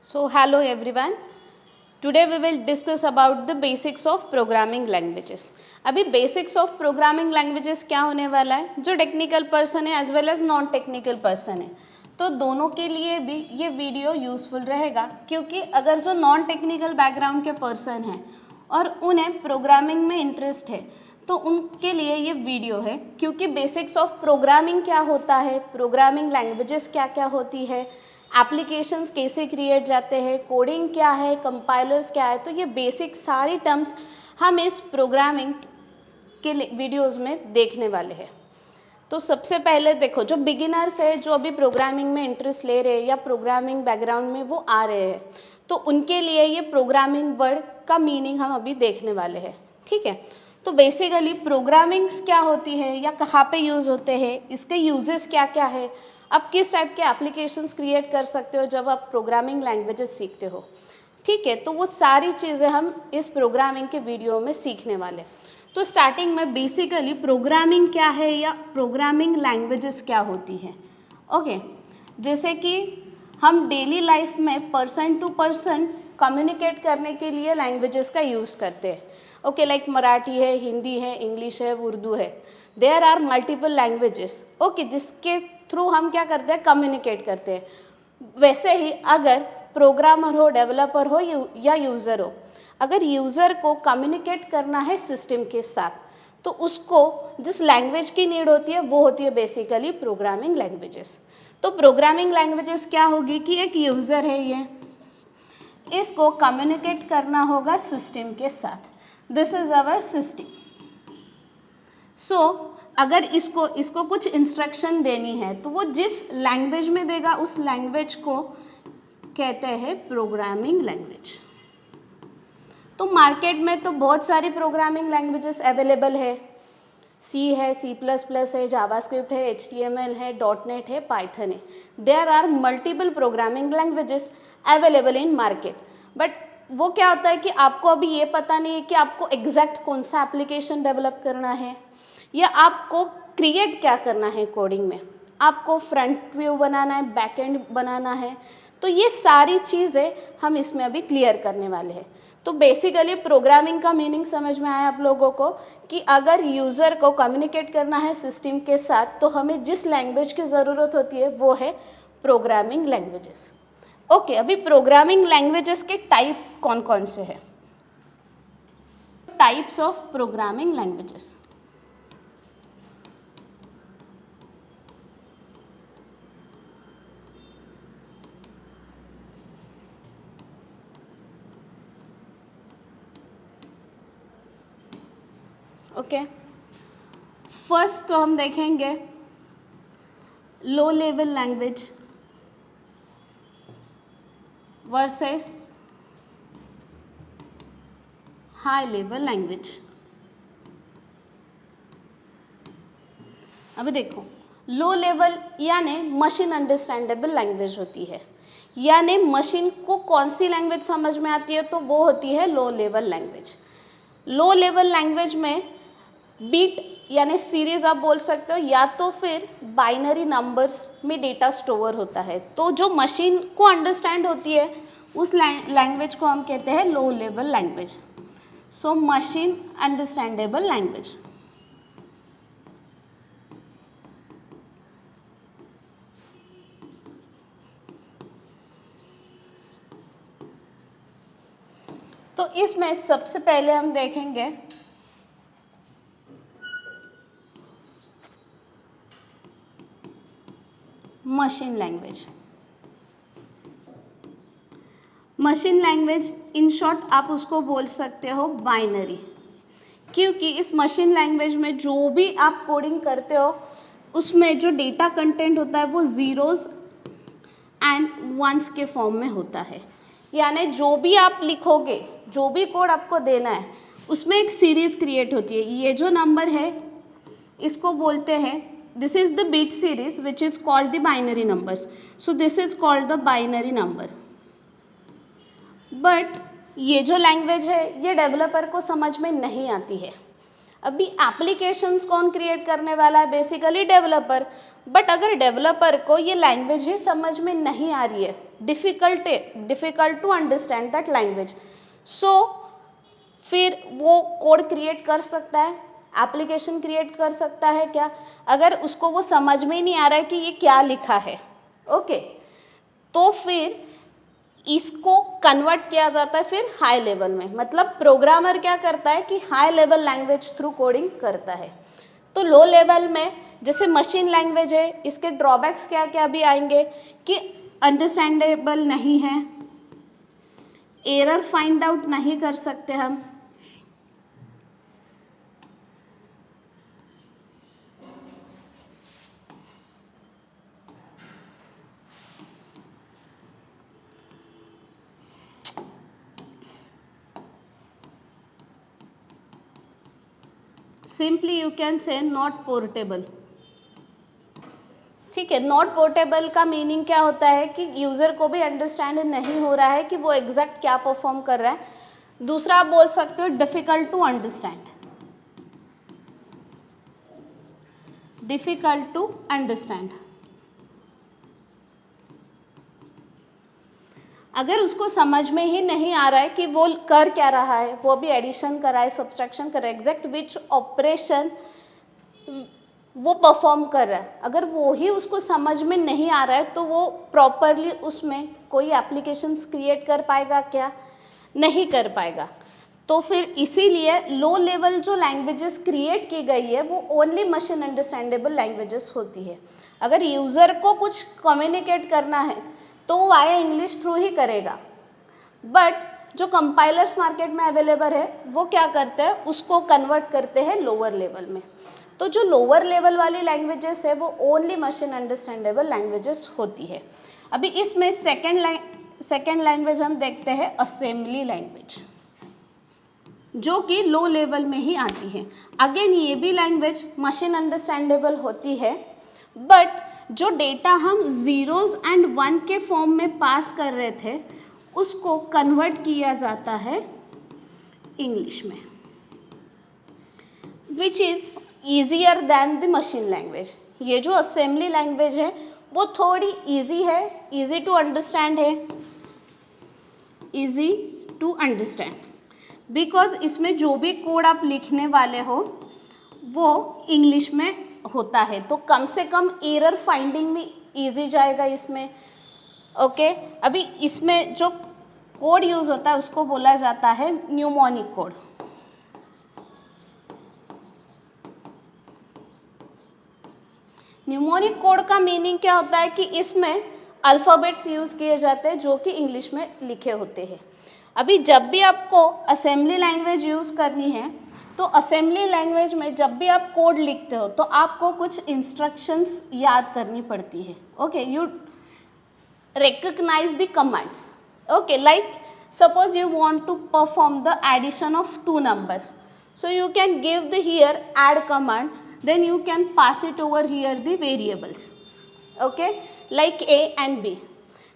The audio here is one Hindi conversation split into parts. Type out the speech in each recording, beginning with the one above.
So hello everyone. Today we will discuss about the basics of programming languages. अभी basics of programming languages क्या होने वाला है, जो टेक्निकल पर्सन है as well as non technical person है, तो दोनों के लिए भी ये वीडियो यूज़फुल रहेगा, क्योंकि अगर जो नॉन टेक्निकल बैकग्राउंड के पर्सन हैं और उन्हें प्रोग्रामिंग में इंटरेस्ट है तो उनके लिए ये वीडियो है, क्योंकि बेसिक्स ऑफ प्रोग्रामिंग क्या होता है, प्रोग्रामिंग लैंग्वेजेस क्या क्या होती है, एप्लीकेशंस कैसे क्रिएट जाते हैं, कोडिंग क्या है, कंपाइलर्स क्या है, तो ये बेसिक सारी टर्म्स हम इस प्रोग्रामिंग के वीडियोस में देखने वाले हैं। तो सबसे पहले देखो, जो बिगिनर्स है, जो अभी प्रोग्रामिंग में इंटरेस्ट ले रहे हैं या प्रोग्रामिंग बैकग्राउंड में वो आ रहे हैं, तो उनके लिए ये प्रोग्रामिंग वर्ड का मीनिंग हम अभी देखने वाले हैं। ठीक है, तो बेसिकली प्रोग्रामिंग्स क्या होती है या कहाँ पे यूज़ होते हैं, इसके यूजेस क्या क्या है, आप किस टाइप के एप्लीकेशंस क्रिएट कर सकते हो जब आप प्रोग्रामिंग लैंग्वेजेस सीखते हो। ठीक है, तो वो सारी चीज़ें हम इस प्रोग्रामिंग के वीडियो में सीखने वाले। तो स्टार्टिंग में बेसिकली प्रोग्रामिंग क्या है या प्रोग्रामिंग लैंग्वेजेस क्या होती है। ओके, जैसे कि हम डेली लाइफ में पर्सन टू पर्सन कम्युनिकेट करने के लिए लैंग्वेजेस का यूज़ करते हैं। ओके, लाइक मराठी है, हिंदी है, इंग्लिश है, उर्दू है, there are multiple languages. Okay, जिसके थ्रू हम क्या करते हैं, कम्युनिकेट करते हैं। वैसे ही अगर प्रोग्रामर हो, डेवलपर हो या यूज़र हो, अगर यूज़र को कम्युनिकेट करना है सिस्टम के साथ, तो उसको जिस लैंग्वेज की नीड होती है वो होती है बेसिकली प्रोग्रामिंग लैंग्वेजेस। तो प्रोग्रामिंग लैंग्वेजेस क्या होगी कि एक यूज़र है, ये इसको कम्युनिकेट करना होगा सिस्टम के साथ। This is our system. So अगर इसको कुछ इंस्ट्रक्शन देनी है तो वो जिस लैंग्वेज में देगा उस लैंग्वेज को कहते हैं प्रोग्रामिंग लैंग्वेज। तो मार्केट में तो बहुत सारी प्रोग्रामिंग लैंग्वेजेस अवेलेबल है, सी है, C++ है, जावास्क्रिप्ट है, HTML है, .NET है, पाइथन है। There are multiple programming languages available in market. But वो क्या होता है कि आपको अभी ये पता नहीं है कि आपको एग्जैक्ट कौन सा एप्लीकेशन डेवलप करना है या आपको क्रिएट क्या करना है कोडिंग में, आपको फ्रंट व्यू बनाना है, बैक एंड बनाना है। तो ये सारी चीज़ें हम इसमें अभी क्लियर करने वाले हैं। तो बेसिकली प्रोग्रामिंग का मीनिंग समझ में आया आप लोगों को कि अगर यूज़र को कम्युनिकेट करना है सिस्टम के साथ तो हमें जिस लैंग्वेज की ज़रूरत होती है वो है प्रोग्रामिंग लैंग्वेजेस। ओके, अभी प्रोग्रामिंग लैंग्वेजेस के टाइप कौन कौन से हैं। Types of programming languages. Okay, first तो हम देखेंगे लो level language versus high level language. अभी देखो, लो लेवल यानी मशीन अंडरस्टैंडेबल लैंग्वेज होती है, यानी मशीन को कौन सी लैंग्वेज समझ में आती है तो वो होती है लो level language. Low level language में बीट यानी सीरीज आप बोल सकते हो, या तो फिर बाइनरी नंबर्स में डेटा स्टोर होता है। तो जो मशीन को अंडरस्टैंड होती है उस लैंग्वेज को हम कहते हैं लो level language. So machine understandable language. तो इसमें सबसे पहले हम देखेंगे machine language. Machine language in short आप उसको बोल सकते हो बाइनरी, क्योंकि इस मशीन लैंग्वेज में जो भी आप कोडिंग करते हो उसमें जो डेटा कंटेंट होता है वो ज़ीरोज़ एंड वंस के फॉर्म में होता है। यानी जो भी आप लिखोगे, जो भी कोड आपको देना है, उसमें एक सीरीज़ क्रिएट होती है। ये जो नंबर है इसको बोलते हैं, this is the bit series which is called the binary numbers. So this is called the binary number. But ये जो लैंग्वेज है ये डेवलपर को समझ में नहीं आती है। अभी एप्लीकेशंस कौन क्रिएट करने वाला है? Basically developer. बट अगर डेवलपर को ये लैंग्वेज ही समझ में नहीं आ रही है, difficult to understand that language, so फिर वो कोड क्रिएट कर सकता है, एप्लीकेशन क्रिएट कर सकता है क्या, अगर उसको वो समझ में ही नहीं आ रहा है कि ये क्या लिखा है? ओके, तो फिर इसको कन्वर्ट किया जाता है फिर हाई लेवल में। मतलब प्रोग्रामर क्या करता है कि high level language through coding करता है। तो लो लेवल में जैसे मशीन लैंग्वेज है, इसके ड्रॉबैक्स क्या क्या भी आएंगे कि अंडरस्टैंडेबल नहीं है, एरर फाइंड आउट नहीं कर सकते हम, simply you can say not portable. ठीक है, नॉट पोर्टेबल का मीनिंग क्या होता है कि यूज़र को भी अंडरस्टैंड नहीं हो रहा है कि वो एग्जैक्ट क्या परफॉर्म कर रहा है। दूसरा आप बोल सकते हो difficult to understand, difficult to understand. अगर उसको समझ में ही नहीं आ रहा है कि वो कर क्या रहा है, वो भी एडिशन कर रहा है, सब्सट्रैक्शन कर रहा है, एग्जैक्ट विच ऑपरेशन वो परफॉर्म कर रहा है, अगर वो ही उसको समझ में नहीं आ रहा है तो वो प्रॉपरली उसमें कोई एप्लीकेशंस क्रिएट कर पाएगा क्या? नहीं कर पाएगा। तो फिर इसीलिए लो लेवल जो लैंग्वेजेस क्रिएट की गई है वो ओनली मशीन अंडरस्टैंडेबल लैंग्वेजेस होती है। अगर यूज़र को कुछ कम्युनिकेट करना है तो वो वाया इंग्लिश थ्रू ही करेगा। बट जो कंपाइलर्स मार्केट में अवेलेबल है वो क्या करते हैं, उसको कन्वर्ट करते हैं लोअर लेवल में। तो जो लोअर लेवल वाली लैंग्वेजेस है वो ओनली मशीन अंडरस्टैंडेबल लैंग्वेजेस होती है। अभी इसमें सेकेंड लैंग्वेज हम देखते हैं असेंबली लैंग्वेज, जो कि लो लेवल में ही आती है। अगेन ये भी लैंग्वेज मशीन अंडरस्टैंडेबल होती है, बट जो डेटा हम ज़ीरोज़ एंड वन के फॉर्म में पास कर रहे थे उसको कन्वर्ट किया जाता है इंग्लिश में, which is easier than the machine language. ये जो असेंबली लैंग्वेज है वो थोड़ी ईजी है, ईजी टू अंडरस्टैंड है, ईजी टू अंडरस्टैंड, बिकॉज इसमें जो भी कोड आप लिखने वाले हो वो इंग्लिश में होता है, तो कम से कम एरर फाइंडिंग में ईजी जाएगा इसमें। ओके, अभी इसमें जो कोड यूज़ होता है उसको बोला जाता है न्यूमोनिक कोड। न्यूमोनिक कोड का मीनिंग क्या होता है कि इसमें अल्फ़ाबेट्स यूज़ किए जाते हैं जो कि इंग्लिश में लिखे होते हैं। अभी जब भी आपको असेंबली लैंग्वेज यूज़ करनी है तो असेंबली लैंग्वेज में जब भी आप कोड लिखते हो तो आपको कुछ इंस्ट्रक्शंस याद करनी पड़ती है। Okay, you recognize the commands. Okay, like suppose you want to perform the addition of two numbers, so you can give the here add command, then you can pass it over here the variables. Okay, like a and b.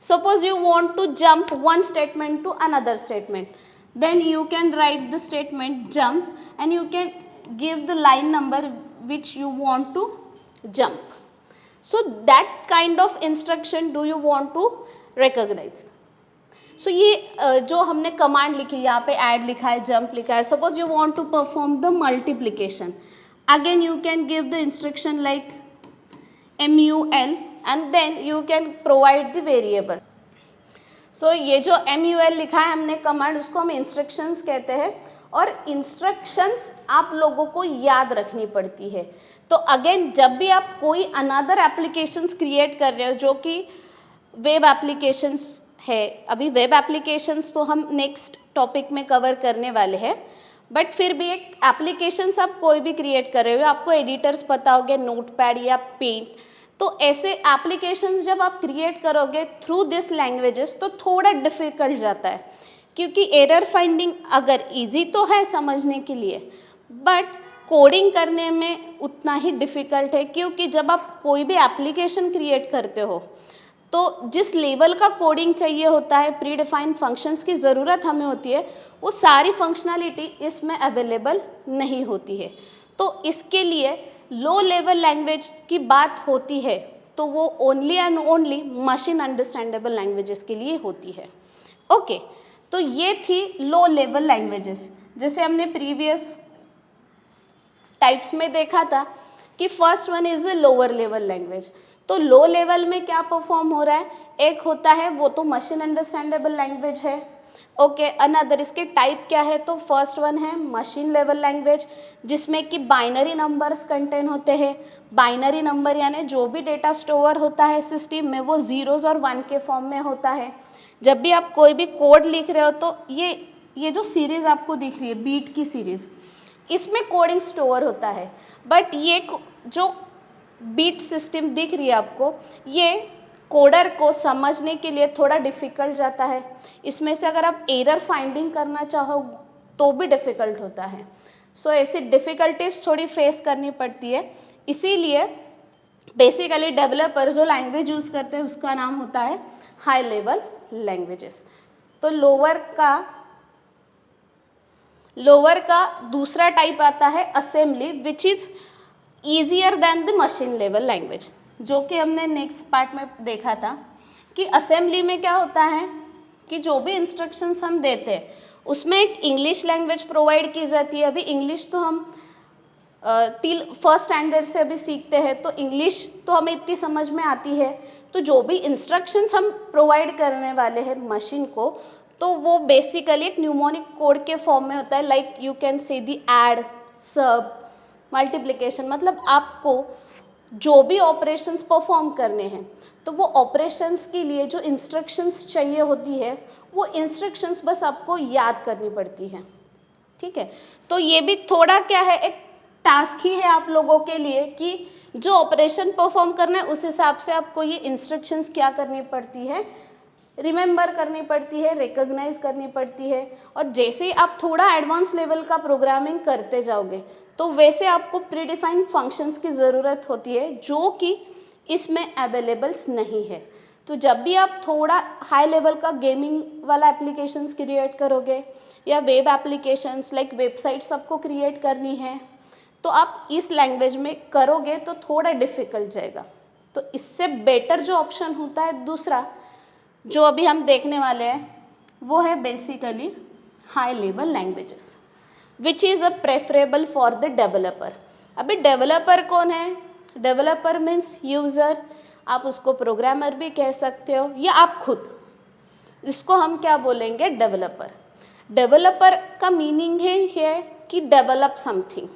Suppose you want to jump one statement to another statement, then you can write the statement jump and you can give the line number which you want to jump. So that kind of instruction do you want to recognize. So ये जो हमने कमांड लिखी, यहाँ पे ऐड लिखा है, जंप लिखा है, suppose you want to perform the multiplication, again you can give the instruction like MUL and then you can provide the variable. So ये जो MUL लिखा है हमने कमांड, उसको हम इंस्ट्रक्शंस कहते हैं और इंस्ट्रक्शंस आप लोगों को याद रखनी पड़ती है। तो अगेन जब भी आप कोई अनदर एप्लीकेशंस क्रिएट कर रहे हो जो कि वेब एप्लीकेशंस है, अभी वेब एप्लीकेशंस तो हम नेक्स्ट टॉपिक में कवर करने वाले हैं, बट फिर भी एक एप्लीकेशंस आप कोई भी क्रिएट कर रहे हो, आपको एडिटर्स पता होंगे, नोटपैड या पेंट, तो ऐसे एप्लीकेशंस जब आप क्रिएट करोगे थ्रू दिस लैंग्वेजेस तो थोड़ा डिफ़िकल्ट जाता है, क्योंकि एरर फाइंडिंग अगर इजी तो है समझने के लिए, बट कोडिंग करने में उतना ही डिफ़िकल्ट है, क्योंकि जब आप कोई भी एप्लीकेशन क्रिएट करते हो तो जिस लेवल का कोडिंग चाहिए होता है, प्री डिफाइंड फंक्शंस की ज़रूरत हमें होती है, वो सारी फंक्शनैलिटी इसमें अवेलेबल नहीं होती है। तो इसके लिए लो लेवल लैंग्वेज की बात होती है तो वो only and only machine understandable languages के लिए होती है। ओके, तो ये थी लो लेवल लैंग्वेजेस। जैसे हमने प्रीवियस टाइप्स में देखा था कि first one is a lower level language. तो लो लेवल में क्या परफॉर्म हो रहा है, एक होता है वो तो मशीन अंडरस्टैंडेबल लैंग्वेज है। ओके, अनदर इसके टाइप क्या है, तो फर्स्ट वन है मशीन लेवल लैंग्वेज जिसमें कि बाइनरी नंबर्स कंटेन होते हैं। बाइनरी नंबर यानी जो भी डेटा स्टोर होता है सिस्टम में वो जीरोज और वन के फॉर्म में होता है। जब भी आप कोई भी कोड लिख रहे हो तो ये जो सीरीज़ आपको दिख रही है बीट की सीरीज़, इसमें कोडिंग स्टोर होता है। बट ये जो बीट सिस्टम दिख रही है आपको, ये कोडर को समझने के लिए थोड़ा डिफ़िकल्ट जाता है। इसमें से अगर आप एरर फाइंडिंग करना चाहो तो भी डिफ़िकल्ट होता है। सो ऐसी डिफ़िकल्टीज थोड़ी फेस करनी पड़ती है। इसीलिए बेसिकली डेवलपर जो लैंग्वेज यूज़ करते हैं उसका नाम होता है हाई लेवल लैंग्वेजेस। तो लोअर का दूसरा टाइप आता है assembly, which is easier than the machine level language, जो कि हमने नेक्स्ट पार्ट में देखा था कि असेंबली में क्या होता है कि जो भी इंस्ट्रक्शंस हम देते हैं उसमें एक इंग्लिश लैंग्वेज प्रोवाइड की जाती है। अभी इंग्लिश तो हम टिल फर्स्ट स्टैंडर्ड से अभी सीखते हैं तो इंग्लिश तो हमें इतनी समझ में आती है। तो जो भी इंस्ट्रक्शंस हम प्रोवाइड करने वाले हैं मशीन को, तो वो बेसिकली एक न्यूमोनिक कोड के फॉर्म में होता है। Like you can say the add, सब, मल्टीप्लिकेशन, मतलब आपको जो भी ऑपरेशंस परफॉर्म करने हैं तो वो ऑपरेशंस के लिए जो इंस्ट्रक्शंस चाहिए होती है वो इंस्ट्रक्शंस बस आपको याद करनी पड़ती है। ठीक है, तो ये भी थोड़ा क्या है, एक टास्क ही है आप लोगों के लिए कि जो ऑपरेशन परफॉर्म करना है उस हिसाब से आपको ये इंस्ट्रक्शंस क्या करनी पड़ती है, रिमेंबर करनी पड़ती है, रिकॉग्नाइज करनी पड़ती है। और जैसे ही आप थोड़ा एडवांस लेवल का प्रोग्रामिंग करते जाओगे तो वैसे आपको प्रीडिफाइंड फंक्शंस की ज़रूरत होती है जो कि इसमें अवेलेबल्स नहीं है। तो जब भी आप थोड़ा हाई लेवल का गेमिंग वाला एप्लीकेशंस क्रिएट करोगे या वेब एप्लीकेशंस लाइक वेबसाइट्स आपको क्रिएट करनी है तो आप इस लैंग्वेज में करोगे तो थोड़ा डिफ़िकल्ट जाएगा। तो इससे बेटर जो ऑप्शन होता है दूसरा जो अभी हम देखने वाले हैं वो है basically high level languages which is a preferable for the developer. अभी डेवलपर कौन है, डेवलपर मीन्स यूज़र, आप उसको प्रोग्रामर भी कह सकते हो या आप खुद, इसको हम क्या बोलेंगे, डेवलपर। डेवलपर का मीनिंग है कि डेवलप समथिंग।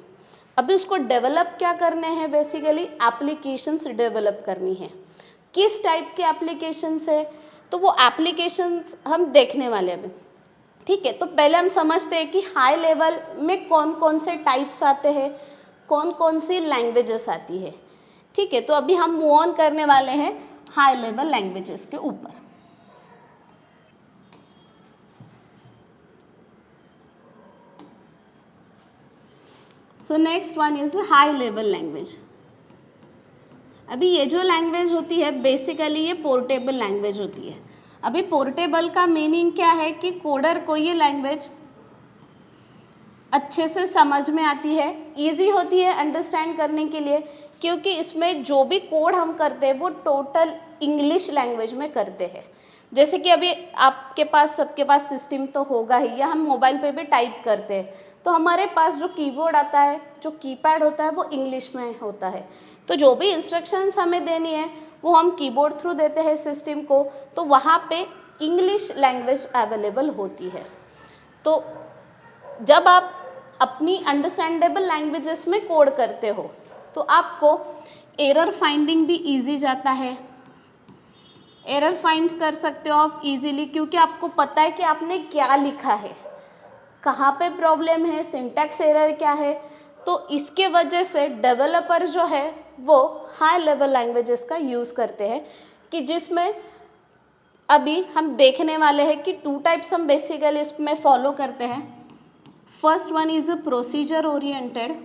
अभी उसको डेवलप क्या करने हैं, बेसिकली एप्लीकेशंस डेवलप करनी है। किस टाइप के एप्लीकेशंस है तो वो एप्लीकेशंस हम देखने वाले अभी। ठीक है, तो पहले हम समझते हैं कि हाई लेवल में कौन कौन से टाइप्स आते हैं, कौन कौन सी लैंग्वेजेस आती है। ठीक है, तो अभी हम मूव ऑन करने वाले हैं हाई लेवल लैंग्वेजेस के ऊपर। So next one is high level language. अभी ये जो लैंग्वेज होती है बेसिकली ये पोर्टेबल लैंग्वेज होती है। अभी पोर्टेबल का मीनिंग क्या है कि कोडर को ये लैंग्वेज अच्छे से समझ में आती है, इजी होती है अंडरस्टैंड करने के लिए, क्योंकि इसमें जो भी कोड हम करते हैं वो टोटल इंग्लिश लैंग्वेज में करते हैं। जैसे कि अभी आपके पास सबके पास सिस्टम तो होगा ही, या हम मोबाइल पे भी टाइप करते हैं तो हमारे पास जो कीबोर्ड आता है, जो कीपैड होता है वो इंग्लिश में होता है। तो जो भी इंस्ट्रक्शंस हमें देनी है वो हम कीबोर्ड थ्रू देते हैं सिस्टम को, तो वहाँ पे इंग्लिश लैंग्वेज अवेलेबल होती है। तो जब आप अपनी अंडरस्टैंडेबल लैंग्वेजेस में कोड करते हो तो आपको एरर फाइंडिंग भी इजी जाता है। एरर फाइंड कर सकते हो आप इजीली, क्योंकि आपको पता है कि आपने क्या लिखा है, कहाँ पे प्रॉब्लम है, सिंटैक्स एरर क्या है। तो इसके वजह से डेवलपर जो है वो हाई लेवल लैंग्वेजेस का यूज़ करते हैं, कि जिसमें अभी हम देखने वाले हैं कि टू टाइप्स हम बेसिकली इसमें फॉलो करते हैं। First one is a procedure oriented,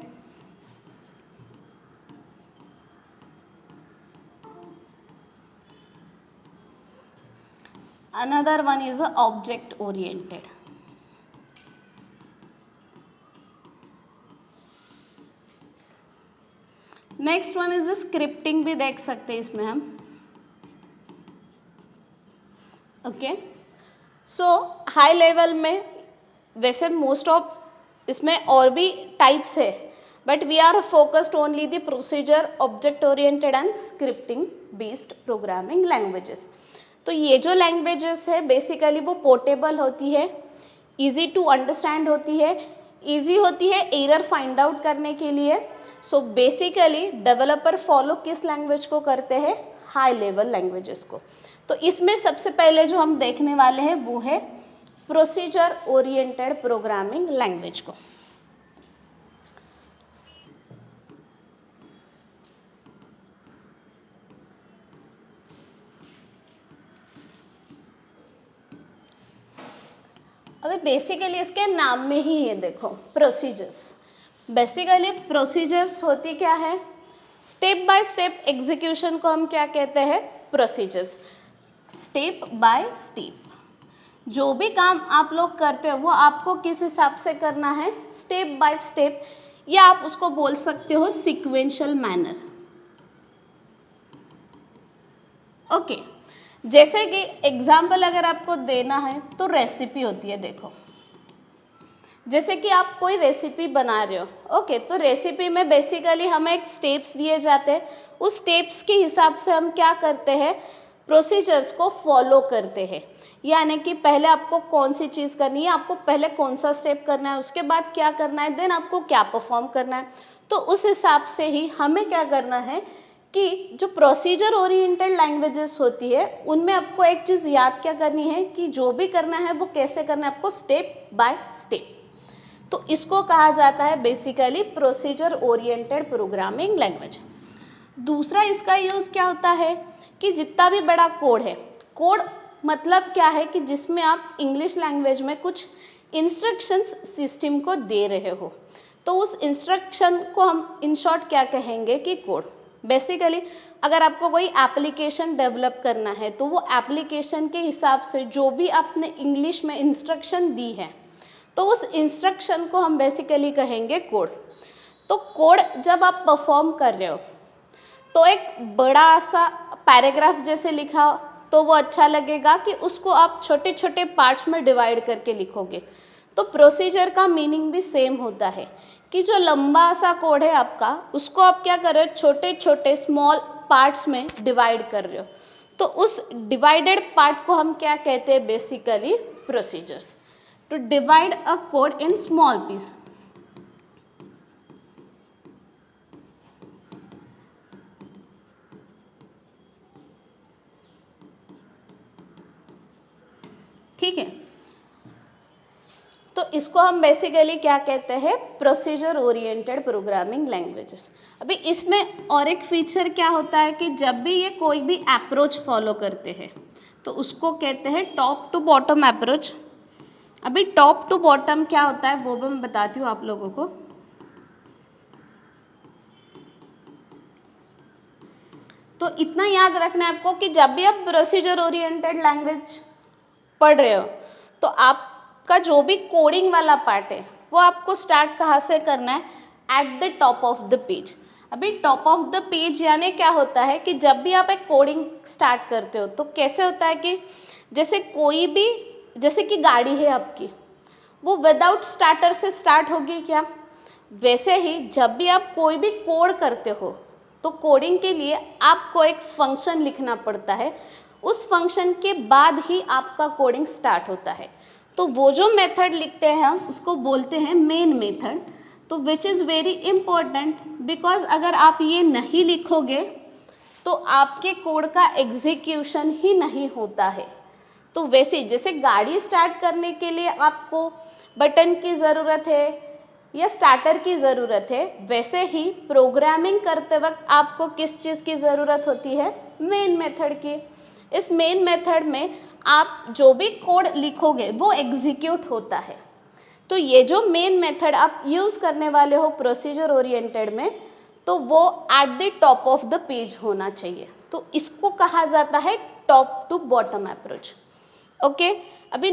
another one is a object oriented. Next one is scripting, भी देख सकते हैं इसमें हम। ओके, सो हाई लेवल में वैसे मोस्ट ऑफ इसमें और भी टाइप्स है, but we are focused only the procedure, object oriented and scripting based programming languages. तो ये जो लैंग्वेजेस है बेसिकली वो पोर्टेबल होती है, इजी टू अंडरस्टैंड होती है, इजी होती है एरर फाइंड आउट करने के लिए। सो बेसिकली डेवलपर फॉलो किस लैंग्वेज को करते हैं? हाई लेवल लैंग्वेजेस को। तो इसमें सबसे पहले जो हम देखने वाले हैं वो है प्रोसीजर ओरिएंटेड प्रोग्रामिंग लैंग्वेज को। अभी बेसिकली इसके नाम में ही है, देखो प्रोसीजर्स। बेसिकली प्रोसीजर्स होती क्या है? स्टेप बाय स्टेप एग्जीक्यूशन को हम क्या कहते हैं? प्रोसीजर्स। स्टेप बाय स्टेप जो भी काम आप लोग करते हो वो आपको किस हिसाब से करना है? स्टेप बाय स्टेप, या आप उसको बोल सकते हो सीक्वेंशियल मैनर। ओके, जैसे कि एग्जाम्पल अगर आपको देना है तो रेसिपी होती है। देखो जैसे कि आप कोई रेसिपी बना रहे हो, ओके, तो रेसिपी में बेसिकली हमें एक स्टेप्स दिए जाते हैं, उस स्टेप्स के हिसाब से हम क्या करते हैं? प्रोसीजर्स को फॉलो करते हैं। यानी कि पहले आपको कौन सी चीज़ करनी है, आपको पहले कौन सा स्टेप करना है, उसके बाद क्या करना है, देन आपको क्या परफॉर्म करना है। तो उस हिसाब से ही हमें क्या करना है कि जो प्रोसीजर ओरिएंटेड लैंग्वेजेस होती है उनमें आपको एक चीज़ याद क्या करनी है कि जो भी करना है वो कैसे करना है, आपको स्टेप बाय स्टेप। तो इसको कहा जाता है basically procedure oriented programming language. दूसरा इसका यूज़ क्या होता है कि जितना भी बड़ा कोड है, कोड मतलब क्या है कि जिसमें आप इंग्लिश लैंग्वेज में कुछ इंस्ट्रक्शंस सिस्टम को दे रहे हो, तो उस इंस्ट्रक्शन को हम इन शॉर्ट क्या कहेंगे कि कोड। बेसिकली अगर आपको कोई एप्लीकेशन डेवलप करना है तो वो एप्लीकेशन के हिसाब से जो भी आपने इंग्लिश में इंस्ट्रक्शन दी है तो उस इंस्ट्रक्शन को हम बेसिकली कहेंगे कोड। तो कोड जब आप परफॉर्म कर रहे हो तो एक बड़ा सा पैराग्राफ जैसे लिखा तो वो अच्छा लगेगा कि उसको आप छोटे छोटे पार्ट्स में डिवाइड करके लिखोगे। तो प्रोसीजर का मीनिंग भी सेम होता है कि जो लंबा सा कोड है आपका उसको आप क्या कर रहे हो? छोटे छोटे स्मॉल पार्ट्स में डिवाइड कर रहे हो। तो उस डिवाइडेड पार्ट को हम क्या कहते हैं? Basically procedures. To divide a code in small piece. ठीक है, तो इसको हम बेसिकली क्या कहते हैं? Procedure oriented programming languages. अभी इसमें और एक फीचर क्या होता है कि जब भी ये कोई भी अप्रोच फॉलो करते हैं तो उसको कहते हैं टॉप टू बॉटम अप्रोच। अभी टॉप टू बॉटम क्या होता है वो भी मैं बताती हूँ आप लोगों को। तो इतना याद रखना है आपको कि जब भी आप प्रोसीजर ओरिएंटेड लैंग्वेज पढ़ रहे हो तो आपका जो भी कोडिंग वाला पार्ट है वो आपको स्टार्ट कहाँ से करना है? Eight the top of the page. अभी टॉप ऑफ द पेज यानी क्या होता है कि जब भी आप एक कोडिंग स्टार्ट करते हो तो कैसे होता है कि जैसे कोई भी, जैसे कि गाड़ी है आपकी, वो विदाउट स्टार्टर से स्टार्ट होगी क्या? वैसे ही जब भी आप कोई भी कोड करते हो तो कोडिंग के लिए आपको एक फंक्शन लिखना पड़ता है, उस फंक्शन के बाद ही आपका कोडिंग स्टार्ट होता है। तो वो जो मेथड लिखते हैं हम उसको बोलते हैं मेन मेथड। तो विच इज़ वेरी इम्पोर्टेंट बिकॉज अगर आप ये नहीं लिखोगे तो आपके कोड का एग्जीक्यूशन ही नहीं होता है। तो वैसे जैसे गाड़ी स्टार्ट करने के लिए आपको बटन की ज़रूरत है या स्टार्टर की ज़रूरत है, वैसे ही प्रोग्रामिंग करते वक्त आपको किस चीज़ की ज़रूरत होती है? मेन मेथड की। इस मेन मेथड में आप जो भी कोड लिखोगे वो एग्जीक्यूट होता है। तो ये जो मेन मेथड आप यूज़ करने वाले हो प्रोसीजर ओरिएंटेड में, तो वो at the top of the page होना चाहिए। तो इसको कहा जाता है top to bottom approach. Okay, अभी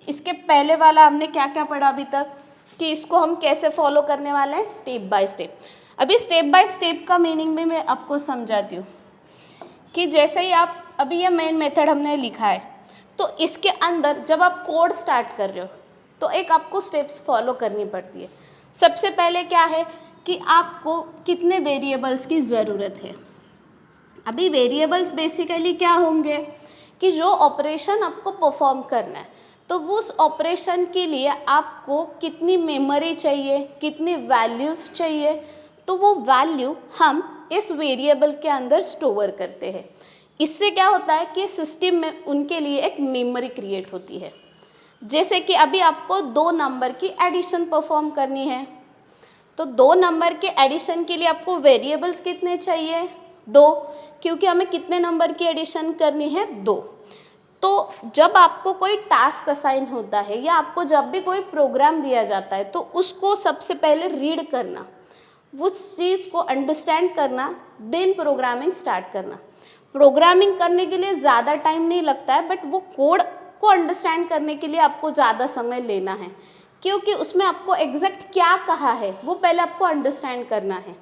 इसके पहले वाला हमने क्या क्या पढ़ा अभी तक कि इसको हम कैसे फॉलो करने वाले हैं? Step by step. अभी स्टेप बाय स्टेप का मीनिंग भी मैं आपको समझाती हूँ कि जैसे ही आप अभी ये मेन मेथड हमने लिखा है, तो इसके अंदर जब आप कोड स्टार्ट कर रहे हो तो एक आपको स्टेप्स फॉलो करनी पड़ती है। सबसे पहले क्या है कि आपको कितने वेरिएबल्स की ज़रूरत है। अभी वेरिएबल्स बेसिकली क्या होंगे कि जो ऑपरेशन आपको परफॉर्म करना है, तो उस ऑपरेशन के लिए आपको कितनी मेमोरी चाहिए, कितनी वैल्यूज़ चाहिए, तो वो वैल्यू हम इस वेरिएबल के अंदर स्टोर करते हैं। इससे क्या होता है कि सिस्टम में उनके लिए एक मेमोरी क्रिएट होती है। जैसे कि अभी आपको 2 नंबर की एडिशन परफॉर्म करनी है, तो 2 नंबर के एडिशन के लिए आपको वेरिएबल्स कितने चाहिए, 2, क्योंकि हमें कितने नंबर की एडिशन करनी है, 2। तो जब आपको कोई टास्क असाइन होता है या आपको जब भी कोई प्रोग्राम दिया जाता है, तो उसको सबसे पहले रीड करना, उस चीज़ को अंडरस्टैंड करना, देन प्रोग्रामिंग स्टार्ट करना। प्रोग्रामिंग करने के लिए ज़्यादा टाइम नहीं लगता है, बट वो कोड को अंडरस्टैंड करने के लिए आपको ज़्यादा समय लेना है, क्योंकि उसमें आपको एग्जैक्ट क्या कहा है वो पहले आपको अंडरस्टैंड करना है।